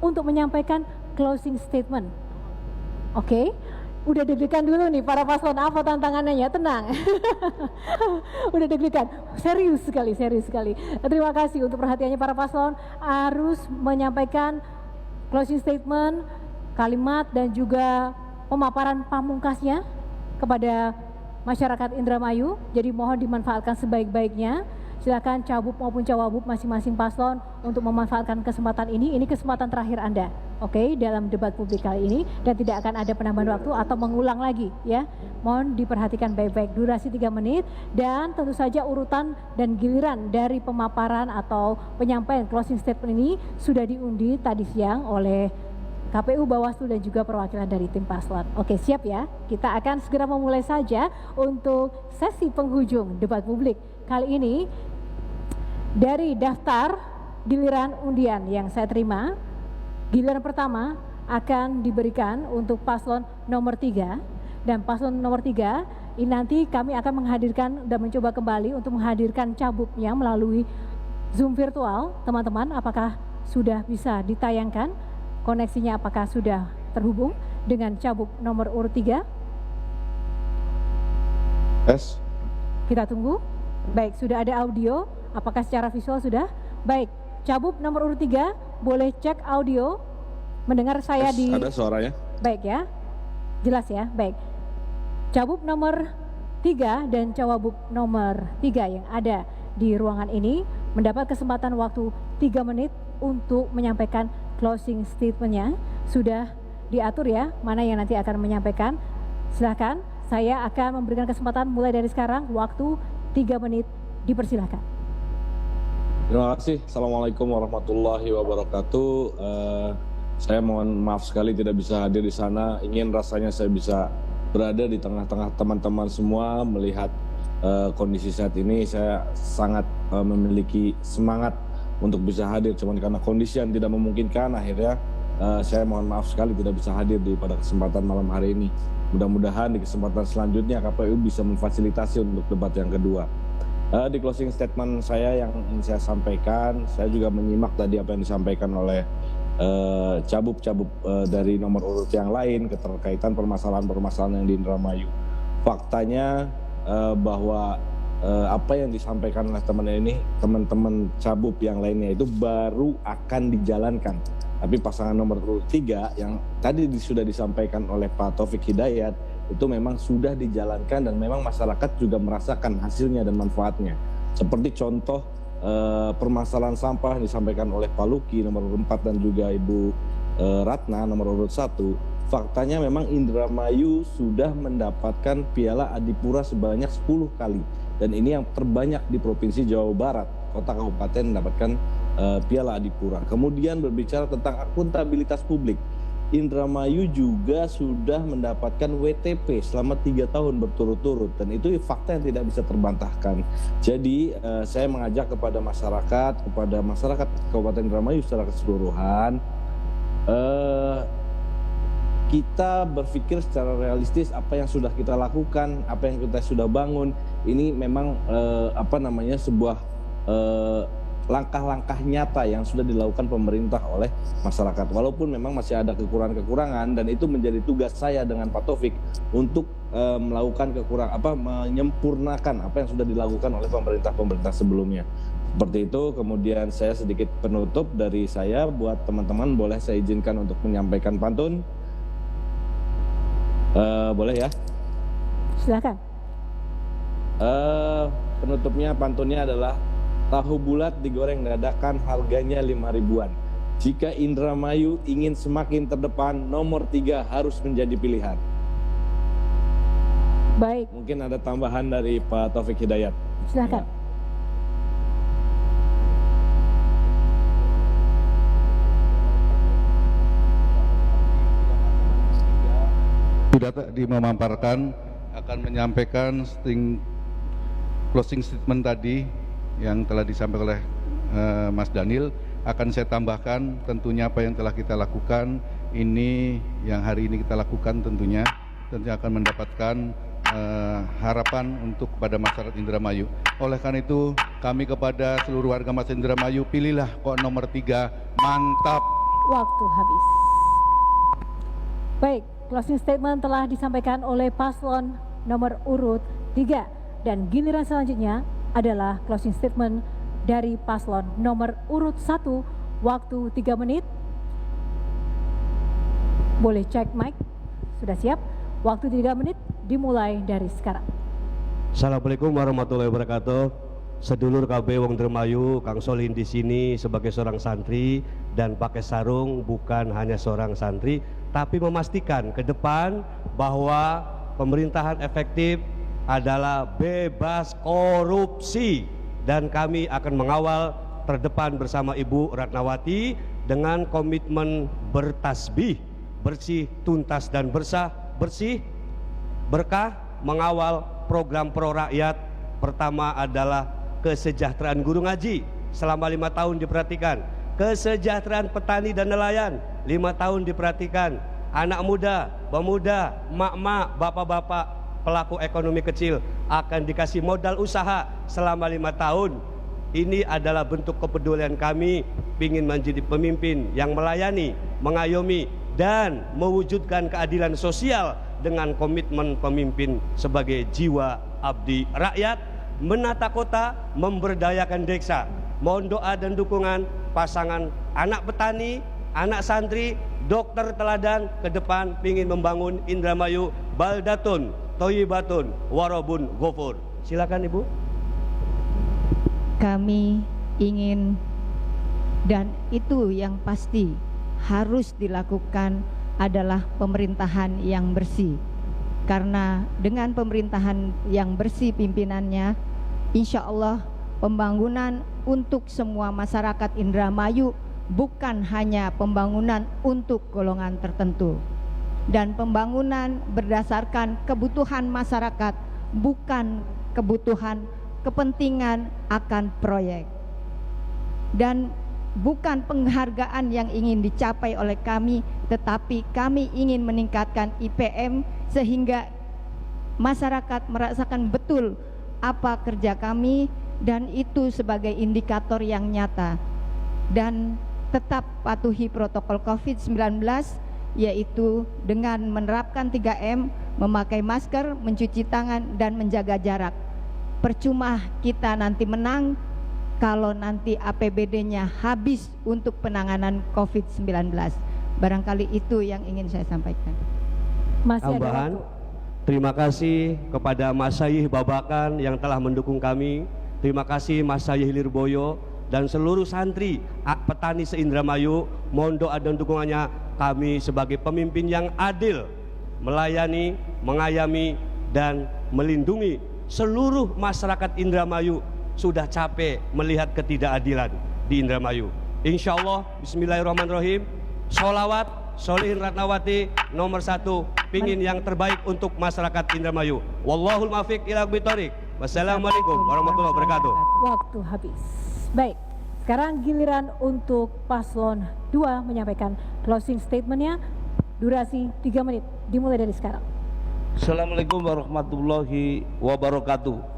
untuk menyampaikan closing statement. Oke? Udah deg-degan dulu nih para paslon, apa tantangannya ya? Tenang. Udah deg-degan. Serius sekali. Terima kasih untuk perhatiannya para paslon. Harus menyampaikan closing statement, kalimat dan juga pemaparan pamungkasnya kepada masyarakat Indramayu. Jadi mohon dimanfaatkan sebaik-baiknya. Silakan cabub maupun cawabub masing-masing paslon untuk memanfaatkan kesempatan ini. Ini kesempatan terakhir Anda, oke, dalam debat publik kali ini, dan tidak akan ada penambahan waktu atau mengulang lagi ya. Mohon diperhatikan baik-baik, durasi 3 menit dan tentu saja urutan dan giliran dari pemaparan atau penyampaian closing statement ini sudah diundi tadi siang oleh KPU, Bawaslu dan juga perwakilan dari tim paslon. Oke, siap ya? Kita akan segera memulai saja untuk sesi penghujung debat publik. Kali ini dari daftar giliran undian yang saya terima, giliran pertama akan diberikan untuk paslon nomor 3 dan paslon nomor 3 ini nanti kami akan menghadirkan dan mencoba kembali untuk menghadirkan cabubnya melalui Zoom virtual. Teman-teman, apakah sudah bisa ditayangkan? Koneksinya apakah sudah terhubung dengan cabub nomor urut 3? Yes. Kita tunggu. Baik, sudah ada audio. Apakah secara visual sudah? Baik, cabub nomor urut 3 boleh cek audio. Mendengar saya Yes, di... ada suaranya. Baik ya, jelas ya, baik. Cabub nomor 3 dan cawabub nomor 3 yang ada di ruangan ini mendapat kesempatan waktu 3 menit untuk menyampaikan closing statement-nya. Sudah diatur ya, mana yang nanti akan menyampaikan. Silahkan, saya akan memberikan kesempatan mulai dari sekarang, waktu 3 menit, dipersilahkan. Terima kasih. Assalamualaikum warahmatullahi wabarakatuh. Saya mohon maaf sekali tidak bisa hadir di sana. Ingin rasanya saya bisa berada di tengah-tengah teman-teman semua melihat kondisi saat ini. Saya sangat memiliki semangat untuk bisa hadir. Cuman karena kondisi yang tidak memungkinkan, akhirnya saya mohon maaf sekali tidak bisa hadir pada kesempatan malam hari ini. Mudah-mudahan di kesempatan selanjutnya KPU bisa memfasilitasi untuk debat yang kedua. Di closing statement saya yang ingin saya sampaikan, saya juga menyimak tadi apa yang disampaikan oleh cabub-cabub dari nomor urut yang lain keterkaitan permasalahan-permasalahan yang di Indramayu. Faktanya bahwa apa yang disampaikan oleh teman-teman cabub yang lainnya itu baru akan dijalankan. Tapi pasangan nomor urut 3 yang tadi sudah disampaikan oleh Pak Taufik Hidayat itu memang sudah dijalankan dan memang masyarakat juga merasakan hasilnya dan manfaatnya. Seperti contoh permasalahan sampah yang disampaikan oleh Pak Luki nomor urut 4 dan juga Ibu Ratna nomor urut 1. Faktanya memang Indramayu sudah mendapatkan Piala Adipura sebanyak 10 kali. Dan ini yang terbanyak di Provinsi Jawa Barat. Kota kabupaten mendapatkan Piala Adipura. Kemudian berbicara tentang akuntabilitas publik. Indramayu juga sudah mendapatkan WTP selama 3 tahun berturut-turut dan itu fakta yang tidak bisa terbantahkan. Jadi saya mengajak kepada masyarakat Kabupaten Indramayu secara keseluruhan, kita berpikir secara realistis apa yang sudah kita lakukan, apa yang kita sudah bangun. Ini memang sebuah langkah-langkah nyata yang sudah dilakukan pemerintah oleh masyarakat. Walaupun memang masih ada kekurangan-kekurangan dan itu menjadi tugas saya dengan Pak Taufik untuk melakukan menyempurnakan apa yang sudah dilakukan oleh pemerintah sebelumnya. Seperti itu. Kemudian saya sedikit penutup dari saya buat teman-teman, boleh saya izinkan untuk menyampaikan pantun. Boleh ya? Silakan. Penutupnya pantunnya adalah tahu bulat digoreng dadakan harganya 5 ribuan. Jika Indramayu ingin semakin terdepan, nomor 3 harus menjadi pilihan. Baik. Mungkin ada tambahan dari Pak Taufik Hidayat. Silakan. sudah tadi memaparkan akan menyampaikan closing statement tadi yang telah disampaikan oleh Mas Daniel. Akan saya tambahkan tentunya apa yang telah kita lakukan ini, yang hari ini kita lakukan tentunya akan mendapatkan harapan untuk kepada masyarakat Indramayu. Oleh karena itu kami kepada seluruh warga masyarakat Indramayu, pilihlah kok nomor 3, mantap. Waktu habis. Baik, closing statement telah disampaikan oleh paslon nomor urut 3 dan giliran selanjutnya adalah closing statement dari paslon nomor urut 1, waktu 3 menit. Boleh cek mic, sudah siap? Waktu 3 menit dimulai dari sekarang. Assalamualaikum warahmatullahi wabarakatuh. Sedulur KB Wong Indramayu, Kang Solihin di sini sebagai seorang santri dan pakai sarung, bukan hanya seorang santri, tapi memastikan ke depan bahwa pemerintahan efektif adalah bebas korupsi, dan kami akan mengawal terdepan bersama Ibu Ratnawati dengan komitmen bertasbih, bersih, tuntas dan bersih, berkah, mengawal program pro rakyat. Pertama adalah kesejahteraan guru ngaji selama 5 tahun diperhatikan, kesejahteraan petani dan nelayan 5 tahun diperhatikan, anak muda, pemuda, mak-mak, bapak-bapak, pelaku ekonomi kecil akan dikasih modal usaha selama 5 tahun. Ini adalah bentuk kepedulian kami ingin menjadi pemimpin yang melayani, mengayomi dan mewujudkan keadilan sosial dengan komitmen pemimpin sebagai jiwa abdi rakyat, menata kota, memberdayakan desa. Mohon doa dan dukungan pasangan anak petani, anak santri, dokter teladan ke depan ingin membangun Indramayu baldatun Thayyibatun warabun ghafur. Silakan Ibu. Kami ingin, dan itu yang pasti harus dilakukan, adalah pemerintahan yang bersih. Karena dengan pemerintahan yang bersih pimpinannya, insya Allah pembangunan untuk semua masyarakat Indramayu, bukan hanya pembangunan untuk golongan tertentu. Dan pembangunan berdasarkan kebutuhan masyarakat, bukan kebutuhan kepentingan akan proyek. Dan bukan penghargaan yang ingin dicapai oleh kami, tetapi kami ingin meningkatkan IPM sehingga masyarakat merasakan betul apa kerja kami, dan itu sebagai indikator yang nyata. Dan tetap patuhi protokol COVID-19, yaitu dengan menerapkan 3M, memakai masker, mencuci tangan, dan menjaga jarak. Percuma kita nanti menang kalau nanti APBD-nya habis untuk penanganan COVID-19. Barangkali itu yang ingin saya sampaikan. Masih ada Tambahan, waktu. terima kasih kepada Mas Sayih Babakan yang telah mendukung kami. Terima kasih Mas Sayih Lirboyo dan seluruh santri petani se-Indramayu. Mohon doa dan dukungannya. Kami sebagai pemimpin yang adil, melayani, mengayami, dan melindungi seluruh masyarakat Indramayu. Sudah capek melihat ketidakadilan di Indramayu. Insya Allah, bismillahirrahmanirrahim. Sholawat, Solihin Ratnawati nomor 1, pingin yang terbaik untuk masyarakat Indramayu. Wallahul muwaffiq ila aqwamit thoriq. Wassalamualaikum warahmatullahi wabarakatuh. Waktu habis. Baik, sekarang giliran untuk paslon 2 menyampaikan closing statementnya. Durasi 3 menit, dimulai dari sekarang. Assalamualaikum warahmatullahi wabarakatuh.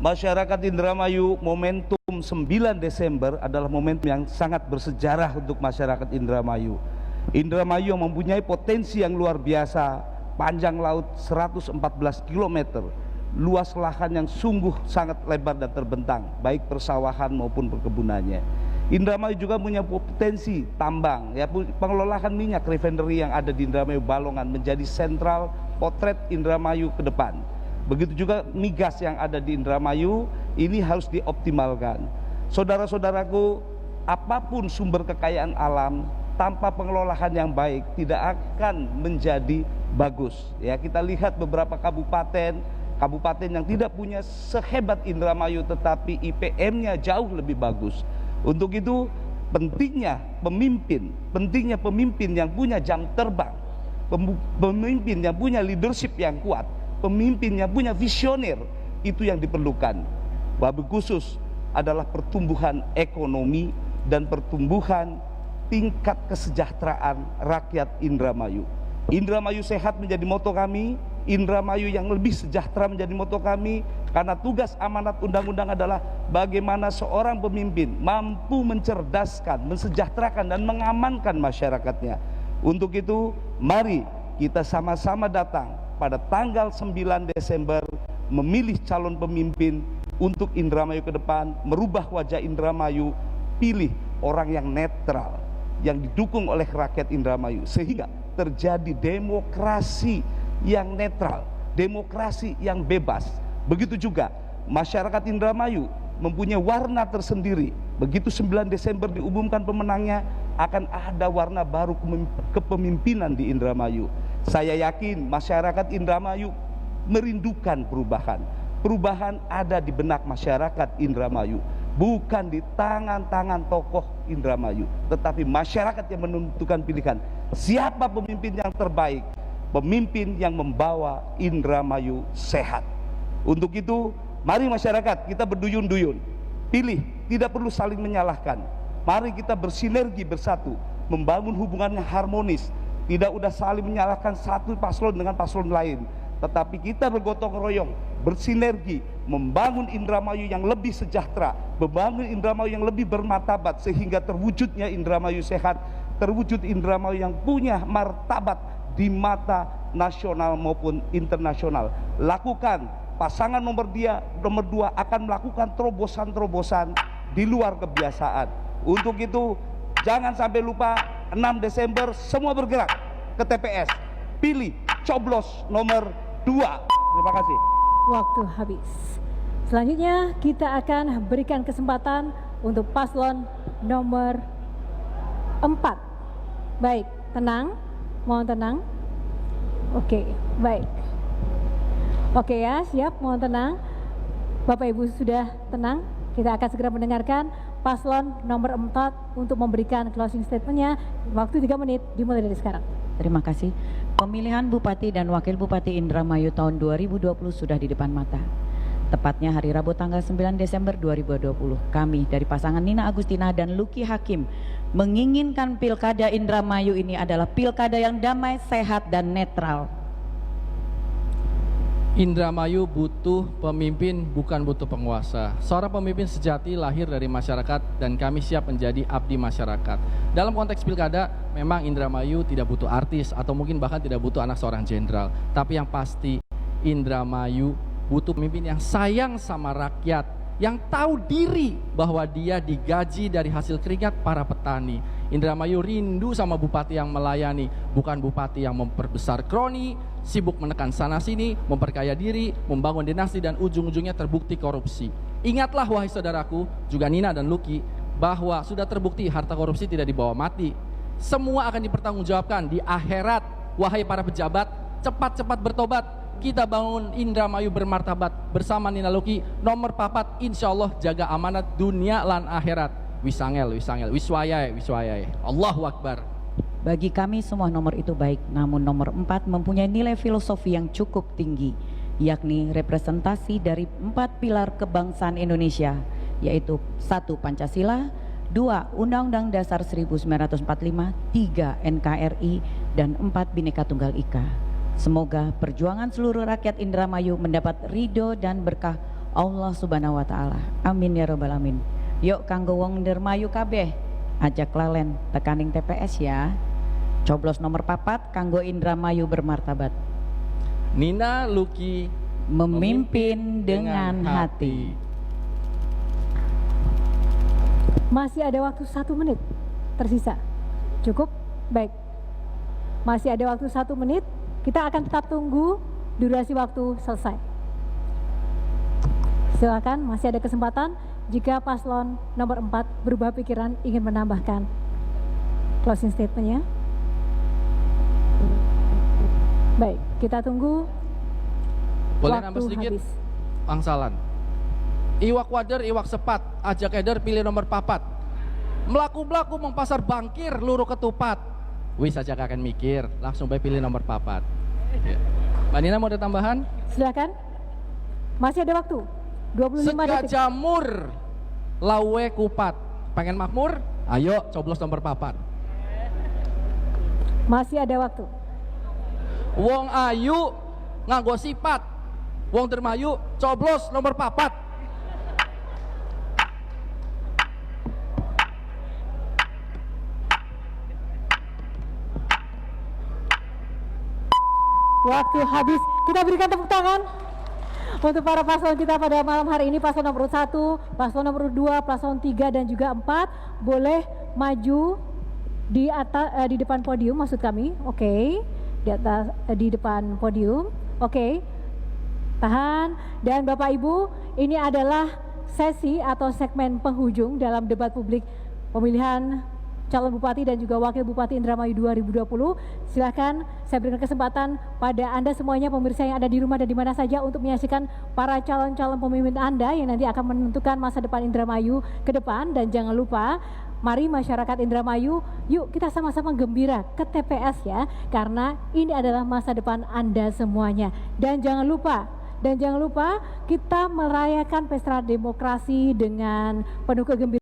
Masyarakat Indramayu, momentum 9 Desember adalah momentum yang sangat bersejarah untuk masyarakat Indramayu. Indramayu yang mempunyai potensi yang luar biasa, panjang laut 114 km, luas lahan yang sungguh sangat lebar dan terbentang, baik persawahan maupun perkebunannya. Indramayu juga punya potensi tambang, ya, pengelolaan minyak refinery yang ada di Indramayu Balongan menjadi sentral potret Indramayu ke depan. Begitu juga migas yang ada di Indramayu, ini harus dioptimalkan. Saudara-saudaraku, apapun sumber kekayaan alam, tanpa pengelolaan yang baik tidak akan menjadi bagus. Ya, kita lihat beberapa kabupaten yang tidak punya sehebat Indramayu tetapi IPM-nya jauh lebih bagus. Untuk itu pentingnya pemimpin yang punya jam terbang, pemimpin yang punya leadership yang kuat, pemimpin yang punya visioner, itu yang diperlukan. Wabil khusus adalah pertumbuhan ekonomi dan pertumbuhan tingkat kesejahteraan rakyat Indramayu. Indramayu sehat menjadi moto kami, Indramayu yang lebih sejahtera menjadi moto kami, karena tugas amanat undang-undang adalah bagaimana seorang pemimpin mampu mencerdaskan, mensejahterakan dan mengamankan masyarakatnya. Untuk itu, mari kita sama-sama datang pada tanggal 9 Desember memilih calon pemimpin untuk Indramayu ke depan, merubah wajah Indramayu, pilih orang yang netral, yang didukung oleh rakyat Indramayu, sehingga terjadi demokrasi yang netral, demokrasi yang bebas. Begitu juga masyarakat Indramayu mempunyai warna tersendiri. Begitu 9 Desember diumumkan pemenangnya, akan ada warna baru kepemimpinan di Indramayu. Saya yakin masyarakat Indramayu merindukan perubahan. Perubahan ada di benak masyarakat Indramayu, bukan di tangan-tangan tokoh Indramayu, tetapi masyarakat yang menentukan pilihan siapa pemimpin yang terbaik, pemimpin yang membawa Indramayu sehat. Untuk itu, mari masyarakat kita berduyun-duyun, pilih, tidak perlu saling menyalahkan. Mari kita bersinergi bersatu, membangun hubungan yang harmonis, tidak udah saling menyalahkan satu paslon dengan paslon lain, tetapi kita bergotong royong, bersinergi, membangun Indramayu yang lebih sejahtera, membangun Indramayu yang lebih bermartabat, sehingga terwujudnya Indramayu sehat, terwujud Indramayu yang punya martabat di mata nasional maupun internasional. Lakukan, pasangan nomor 2 akan melakukan terobosan-terobosan di luar kebiasaan. Untuk itu, jangan sampai lupa 6 Desember semua bergerak ke TPS, pilih coblos nomor 2. Terima kasih. Waktu habis. Selanjutnya kita akan berikan kesempatan untuk paslon nomor 4. Baik, tenang, mohon tenang. Oke, baik. Oke ya, siap, mohon tenang. Bapak Ibu sudah tenang, kita akan segera mendengarkan paslon nomor 4 untuk memberikan closing statementnya. Waktu 3 menit dimulai dari sekarang. Terima kasih. Pemilihan Bupati dan Wakil Bupati Indramayu tahun 2020 sudah di depan mata. Tepatnya hari Rabu tanggal 9 Desember 2020, kami dari pasangan Nina Agustina dan Luki Hakim menginginkan pilkada Indramayu ini adalah pilkada yang damai, sehat, dan netral. Indramayu butuh pemimpin, bukan butuh penguasa. Seorang pemimpin sejati lahir dari masyarakat dan kami siap menjadi abdi masyarakat. Dalam konteks pilkada, memang Indramayu tidak butuh artis atau mungkin bahkan tidak butuh anak seorang jenderal. Tapi yang pasti Indramayu butuh pemimpin yang sayang sama rakyat, yang tahu diri bahwa dia digaji dari hasil keringat para petani. Indramayu rindu sama bupati yang melayani, bukan bupati yang memperbesar kroni, sibuk menekan sana-sini, memperkaya diri, membangun dinasti dan ujung-ujungnya terbukti korupsi. Ingatlah wahai saudaraku, juga Nina dan Luki, bahwa sudah terbukti harta korupsi tidak dibawa mati. Semua akan dipertanggungjawabkan di akhirat. Wahai para pejabat, cepat-cepat bertobat. Kita bangun Indramayu bermartabat bersama Nina Luki. Nomor 4, insya Allah jaga amanat dunia lan akhirat. Wisangel, wiswayai. Allahu Akbar. Bagi kami semua nomor itu baik, namun nomor 4 mempunyai nilai filosofi yang cukup tinggi, yakni representasi dari 4 pilar kebangsaan Indonesia, yaitu 1. Pancasila, 2. Undang-Undang Dasar 1945, 3. NKRI, dan 4. Bhinneka Tunggal Ika. Semoga perjuangan seluruh rakyat Indramayu mendapat ridho dan berkah Allah Subhanahu wa Ta'ala. Amin ya Rabbal Alamin. Yuk kanggo wong Indramayu kabeh, ajak lalen tekaning TPS ya. Coblos nomor 4 kanggo Indramayu bermartabat. Nina Luki Memimpin dengan hati. Masih ada waktu 1 menit tersisa. Cukup? Baik. Masih ada waktu 1 menit. Kita akan tetap tunggu durasi waktu selesai. Silakan, masih ada kesempatan jika paslon nomor 4 berubah pikiran ingin menambahkan closing statement-nya. Baik, kita tunggu. Boleh Waktu nambah sedikit? habis. Angsalan. Iwak wader, iwak sepat, ajak eder pilih nomor 4. Melaku-melaku mengpasar bangkir, luru ketupat. Wis aja akan mikir, langsung baik pilih nomor 4. Ya. Mbak Nina mau ada tambahan? Silakan. Masih ada waktu. 25 Sega detik. jamur, lawe kupat. Pengen makmur? Ayo coblos nomor 4. Masih ada waktu. Wong ayu nganggo sifat, wong dermayu coblos nomor 4. Waktu habis. Kita berikan tepuk tangan untuk para paslon kita pada malam hari ini. Paslon nomor 1, paslon nomor 2, paslon 3 dan juga 4 boleh maju di atas di depan podium maksud kami. Oke. Di atas di depan podium. Oke. Tahan. Dan Bapak Ibu, ini adalah sesi atau segmen penghujung dalam debat publik pemilihan calon bupati dan juga wakil bupati Indramayu 2020. Silakan saya berikan kesempatan pada Anda semuanya pemirsa yang ada di rumah dan di mana saja untuk menyaksikan para calon-calon pemimpin Anda yang nanti akan menentukan masa depan Indramayu ke depan. Dan jangan lupa, mari masyarakat Indramayu, yuk kita sama-sama gembira ke TPS ya, karena ini adalah masa depan Anda semuanya. Dan jangan lupa kita merayakan pesta demokrasi dengan penuh kegembiraan.